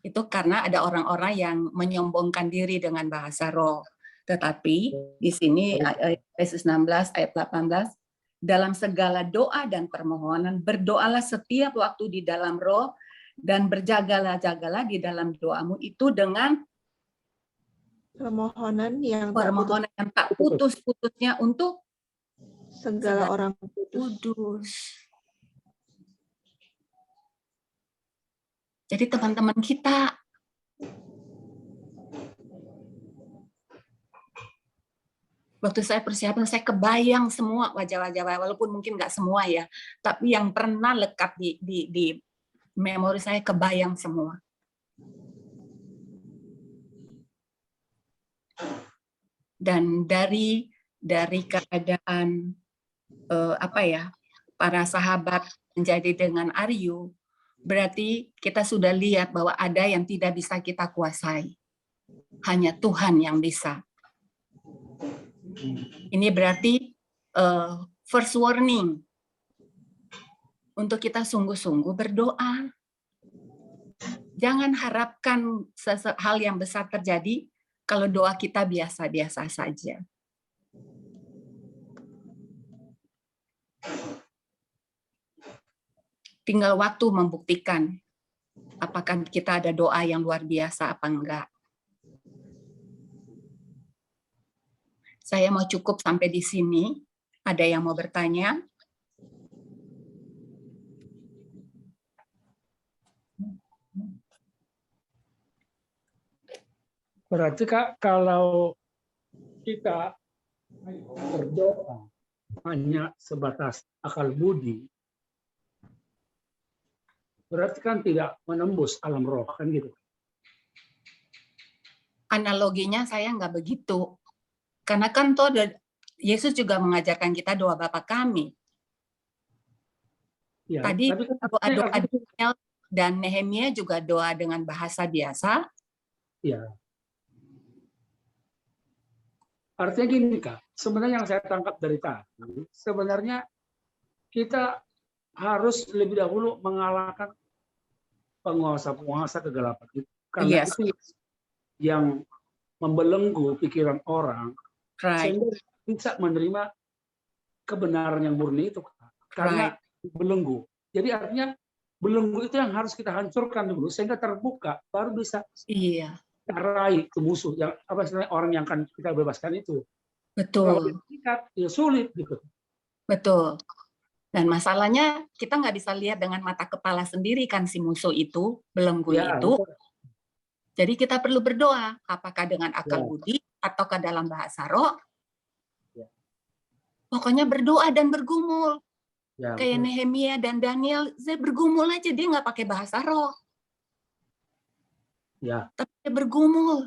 Itu karena ada orang-orang yang menyombongkan diri dengan bahasa roh. Tetapi di sini Efesus 16 ayat 18, dalam segala doa dan permohonan berdoalah setiap waktu di dalam roh dan berjagalah di dalam doamu itu dengan permohonan yang tak putus-putusnya untuk segala orang kudus. Jadi teman-teman kita waktu saya persiapan, saya kebayang semua wajah-wajah, walaupun mungkin nggak semua ya, tapi yang pernah lekat di memori saya kebayang semua. Dan dari keadaan para sahabat menjadi dengan Aryu, berarti kita sudah lihat bahwa ada yang tidak bisa kita kuasai. Hanya Tuhan yang bisa. Ini berarti first warning untuk kita sungguh-sungguh berdoa. Jangan harapkan hal yang besar terjadi kalau doa kita biasa-biasa saja. Tinggal waktu membuktikan apakah kita ada doa yang luar biasa apa enggak. Saya mau cukup sampai di sini. Ada yang mau bertanya? Berarti Kak, kalau kita berdoa hanya sebatas akal budi, berarti kan tidak menembus alam roh, kan gitu? Analoginya saya nggak begitu. Karena kan Yesus juga mengajarkan kita doa Bapa kami. Ya, tadi tapi doa Daniel dan Nehemia juga doa dengan bahasa biasa. Ya. Artinya gini Kak, sebenarnya yang saya tangkap dari tadi, sebenarnya kita harus lebih dahulu mengalahkan penguasa-penguasa kegelapan itu. Karena itu yang membelenggu pikiran orang, sehingga bisa menerima kebenaran yang murni itu. Karena belenggu. Jadi artinya belenggu itu yang harus kita hancurkan dulu, sehingga terbuka, baru bisa raih ke musuh yang orang yang akan kita bebaskan itu. Betul. Kalau diikat, ya sulit gitu. Betul. Dan masalahnya kita nggak bisa lihat dengan mata kepala sendiri kan si musuh itu, belenggu itu. Betul. Jadi kita perlu berdoa, apakah dengan akal budi ataukah dalam bahasa roh. Pokoknya berdoa dan bergumul. Kayak Nehemia dan Daniel, saya bergumul aja, dia nggak pakai bahasa roh. Tapi bergumul.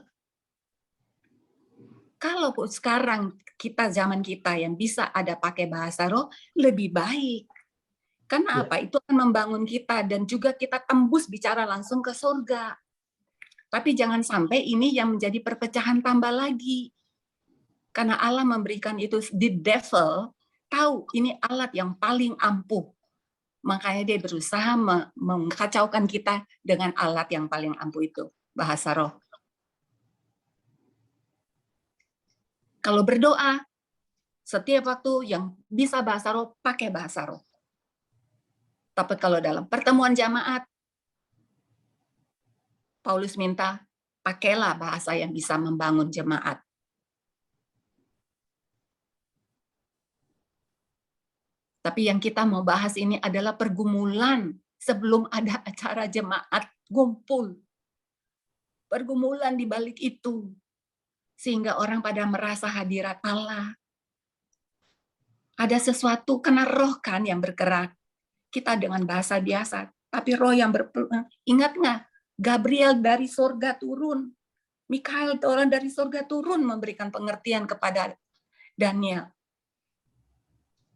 Kalau sekarang zaman kita yang bisa ada pakai bahasa roh, lebih baik. Karena apa? Itu akan membangun kita dan juga kita tembus bicara langsung ke surga. Tapi jangan sampai ini yang menjadi perpecahan tambah lagi. Karena Allah memberikan itu, the devil tahu ini alat yang paling ampuh. Makanya dia berusaha mengkacaukan kita dengan alat yang paling ampuh itu. Bahasa roh. Kalau berdoa, setiap waktu yang bisa bahasa roh, pakai bahasa roh. Tapi kalau dalam pertemuan jamaat, Paulus minta, pakailah bahasa yang bisa membangun jemaat. Tapi yang kita mau bahas ini adalah pergumulan sebelum ada acara jemaat ngumpul. Pergumulan di balik itu. Sehingga orang pada merasa hadirat Allah. Ada sesuatu, karena roh kan yang bergerak. Kita dengan bahasa biasa. Tapi roh yang ingat nggak? Gabriel dari surga turun. Mikael orang dari surga turun memberikan pengertian kepada Daniel.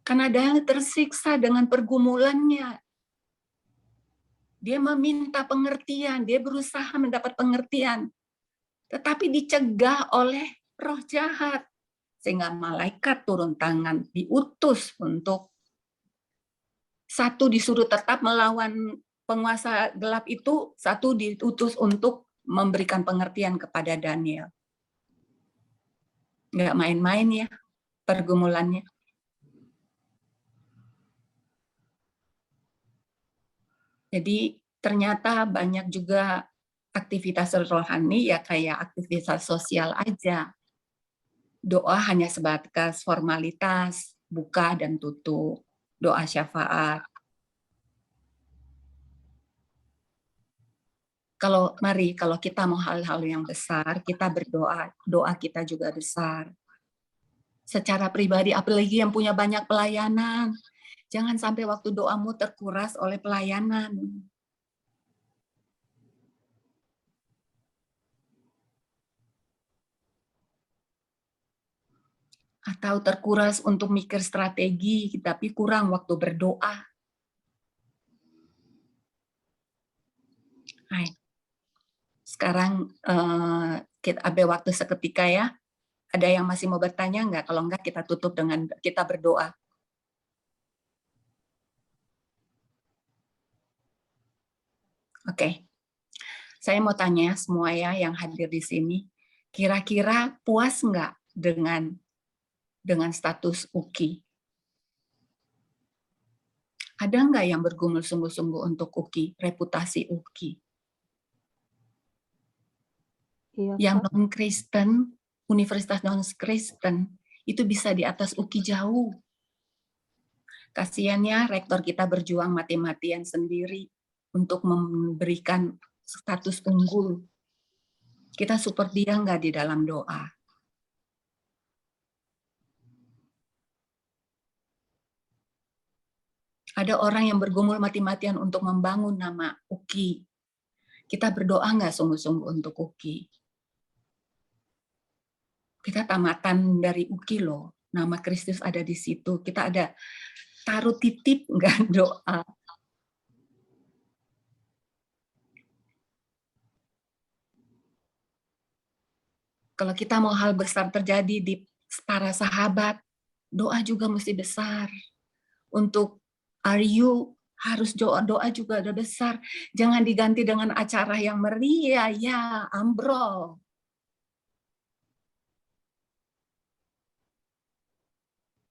Karena Daniel tersiksa dengan pergumulannya. Dia meminta pengertian, dia berusaha mendapat pengertian. Tetapi dicegah oleh roh jahat. Sehingga malaikat turun tangan, diutus untuk satu disuruh tetap melawan penguasa gelap itu, satu diutus untuk memberikan pengertian kepada Daniel. Nggak main-main ya pergumulannya. Jadi ternyata banyak juga aktivitas rohani ya kayak aktivitas sosial aja. Doa hanya sebatas formalitas, buka dan tutup, doa syafaat. Kalau kita mau hal-hal yang besar, kita berdoa, doa kita juga besar. Secara pribadi, apalagi yang punya banyak pelayanan, jangan sampai waktu doamu terkuras oleh pelayanan. Atau terkuras untuk mikir strategi, tapi kurang waktu berdoa. Hai. Sekarang kita ambil waktu seketika ya. Ada yang masih mau bertanya nggak? Kalau nggak kita tutup dengan kita berdoa. Oke. Saya mau tanya semua ya yang hadir di sini. Kira-kira puas nggak dengan status UKI? Ada nggak yang bergumul sungguh-sungguh untuk UKI, reputasi UKI? Iya, yang non-Kristen, universitas non-Kristen, itu bisa di atas UKI jauh. Kasiannya rektor kita berjuang mati-matian sendiri untuk memberikan status unggul. Kita support dia nggak di dalam doa? Ada orang yang bergumul mati-matian untuk membangun nama UKI. Kita berdoa nggak sungguh-sungguh untuk UKI? Kita tamatan dari UKI loh. Nama Kristus ada di situ. Kita ada taruh titip nggak doa? Kalau kita mau hal besar terjadi di para sahabat, doa juga mesti besar. Untuk Aryu harus doa juga ada besar. Jangan diganti dengan acara yang meriah, ya ambrol.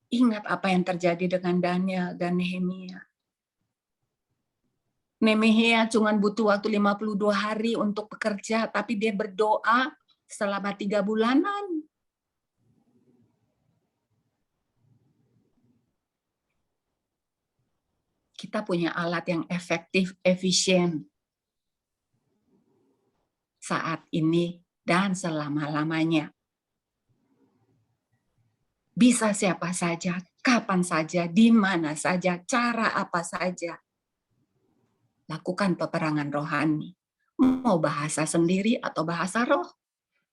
Ingat apa yang terjadi dengan Daniel dan Nehemia. Nehemia cuma butuh waktu 52 hari untuk bekerja, tapi dia berdoa selama 3 bulanan. Kita punya alat yang efektif, efisien saat ini dan selama-lamanya. Bisa siapa saja, kapan saja, di mana saja, cara apa saja. Lakukan peperangan rohani. Mau bahasa sendiri atau bahasa roh.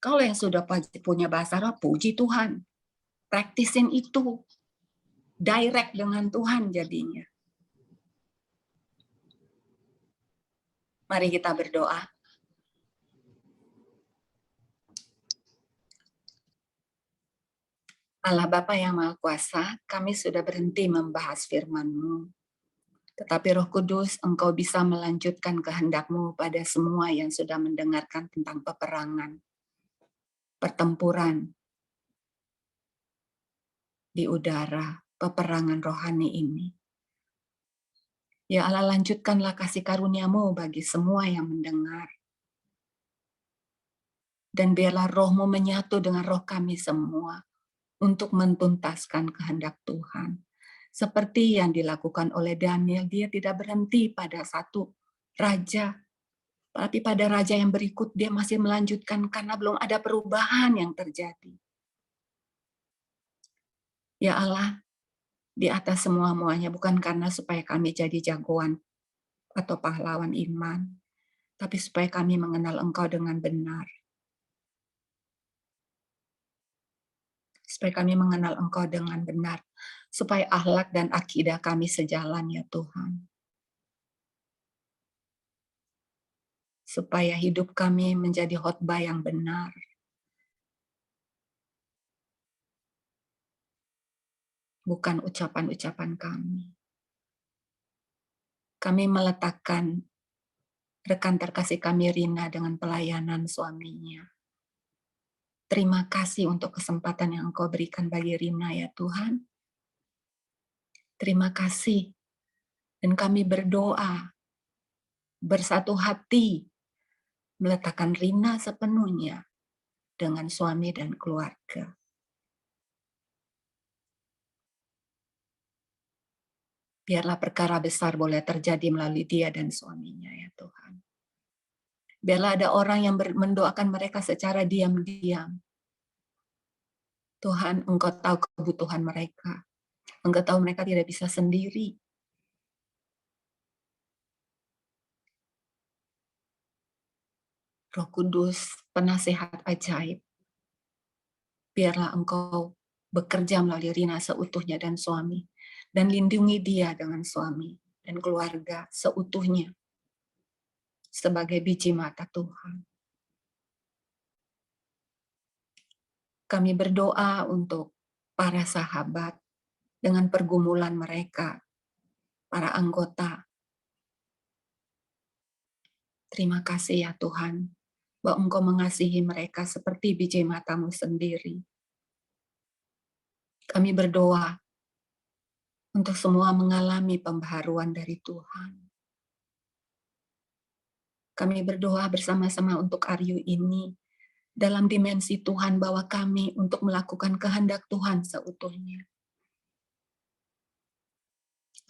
Kalau yang sudah punya bahasa roh, puji Tuhan. Praktisin itu. Direct dengan Tuhan jadinya. Mari kita berdoa. Allah Bapa yang Maha Kuasa, kami sudah berhenti membahas firman-Mu. Tetapi Roh Kudus, Engkau bisa melanjutkan kehendak-Mu pada semua yang sudah mendengarkan tentang peperangan, pertempuran di udara, peperangan rohani ini. Ya Allah, lanjutkanlah kasih karunia-Mu bagi semua yang mendengar. Dan biarlah roh-Mu menyatu dengan roh kami semua untuk mentuntaskan kehendak Tuhan. Seperti yang dilakukan oleh Daniel, dia tidak berhenti pada satu raja, tapi pada raja yang berikut dia masih melanjutkan karena belum ada perubahan yang terjadi. Ya Allah, di atas semua-muanya bukan karena supaya kami jadi jagoan atau pahlawan iman, tapi supaya kami mengenal Engkau dengan benar. Supaya kami mengenal Engkau dengan benar, supaya akhlak dan akidah kami sejalan ya Tuhan. Supaya hidup kami menjadi khotbah yang benar. Bukan ucapan-ucapan kami. Kami meletakkan rekan terkasih kami Rina dengan pelayanan suaminya. Terima kasih untuk kesempatan yang Engkau berikan bagi Rina ya Tuhan. Terima kasih. Dan kami berdoa bersatu hati meletakkan Rina sepenuhnya dengan suami dan keluarga. Biarlah perkara besar boleh terjadi melalui dia dan suaminya ya Tuhan. Biarlah ada orang yang mendoakan mereka secara diam-diam. Tuhan, Engkau tahu kebutuhan mereka. Engkau tahu mereka tidak bisa sendiri. Roh Kudus, penasehat ajaib. Biarlah Engkau bekerja melalui Rina seutuhnya dan suami. Dan lindungi dia dengan suami dan keluarga seutuhnya. Sebagai biji mata Tuhan. Kami berdoa untuk para sahabat dengan pergumulan mereka, para anggota. Terima kasih ya Tuhan, bahwa Engkau mengasihi mereka seperti biji mata-Mu sendiri. Kami berdoa untuk semua mengalami pembaharuan dari Tuhan. Kami berdoa bersama-sama untuk Aryu ini, dalam dimensi Tuhan bawa kami untuk melakukan kehendak Tuhan seutuhnya.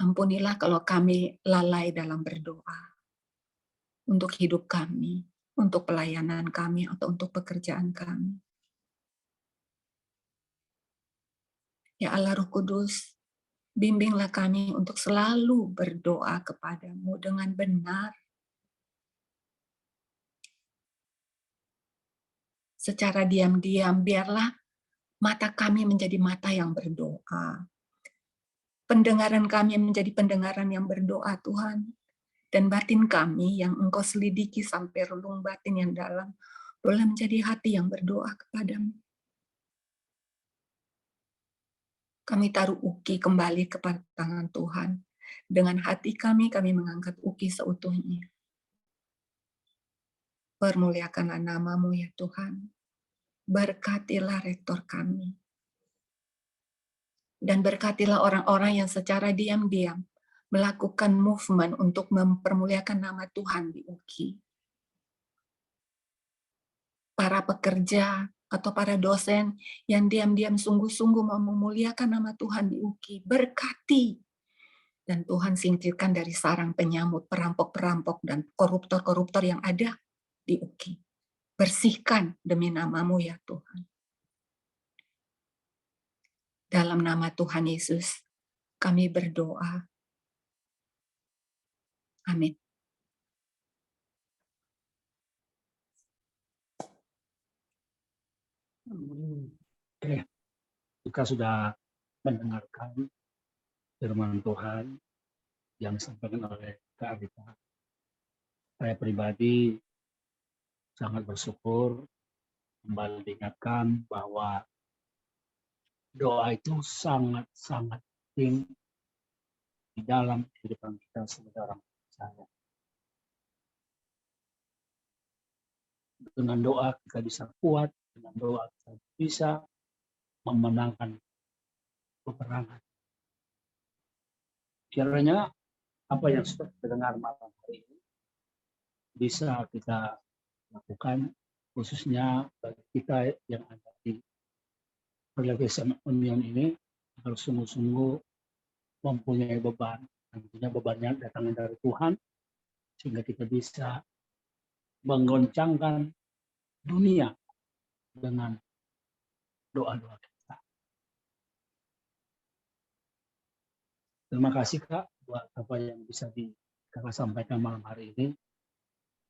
Ampunilah kalau kami lalai dalam berdoa untuk hidup kami, untuk pelayanan kami, atau untuk pekerjaan kami. Ya Allah Roh Kudus, bimbinglah kami untuk selalu berdoa kepadamu dengan benar. Secara diam-diam, biarlah mata kami menjadi mata yang berdoa. Pendengaran kami menjadi pendengaran yang berdoa, Tuhan. Dan batin kami yang Engkau selidiki sampai relung batin yang dalam, boleh menjadi hati yang berdoa kepadamu. Kami taruh Uki kembali kepada tangan Tuhan. Dengan hati kami mengangkat Uki seutuhnya. Permuliakanlah nama-Mu ya Tuhan. Berkatilah rektor kami. Dan berkatilah orang-orang yang secara diam-diam melakukan movement untuk mempermuliakan nama Tuhan di UKI. Para pekerja atau para dosen yang diam-diam sungguh-sungguh mau memuliakan nama Tuhan di UKI, berkati. Dan Tuhan singkirkan dari sarang penyamut, perampok-perampok, dan koruptor-koruptor yang ada di UKI. Bersihkan demi nama-Mu ya Tuhan. Dalam nama Tuhan Yesus, kami berdoa. Amin. Oke, kita sudah mendengarkan firman Tuhan yang disampaikan oleh Kak Arita. Saya pribadi sangat bersyukur kembali diingatkan bahwa doa itu sangat-sangat penting di dalam kehidupan kita sebagai orang percaya. Dengan doa kita bisa kuat, dengan doa kita bisa memenangkan peperangan. Kiranya apa yang sudah kita dengar malam hari ini bisa kita lakukan khususnya bagi kita yang ada di Relation Union ini harus sungguh-sungguh mempunyai beban. Tentunya bebannya datangnya dari Tuhan, sehingga kita bisa menggoncangkan dunia dengan doa-doa kita. Terima kasih Kak buat apa yang bisa Kakak sampaikan malam hari ini,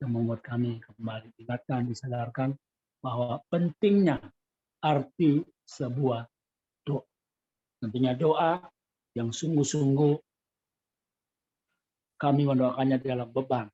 yang membuat kami kembali diingatkan, disadarkan bahwa pentingnya arti sebuah doa. Tentunya doa yang sungguh-sungguh kami mendoakannya dalam beban.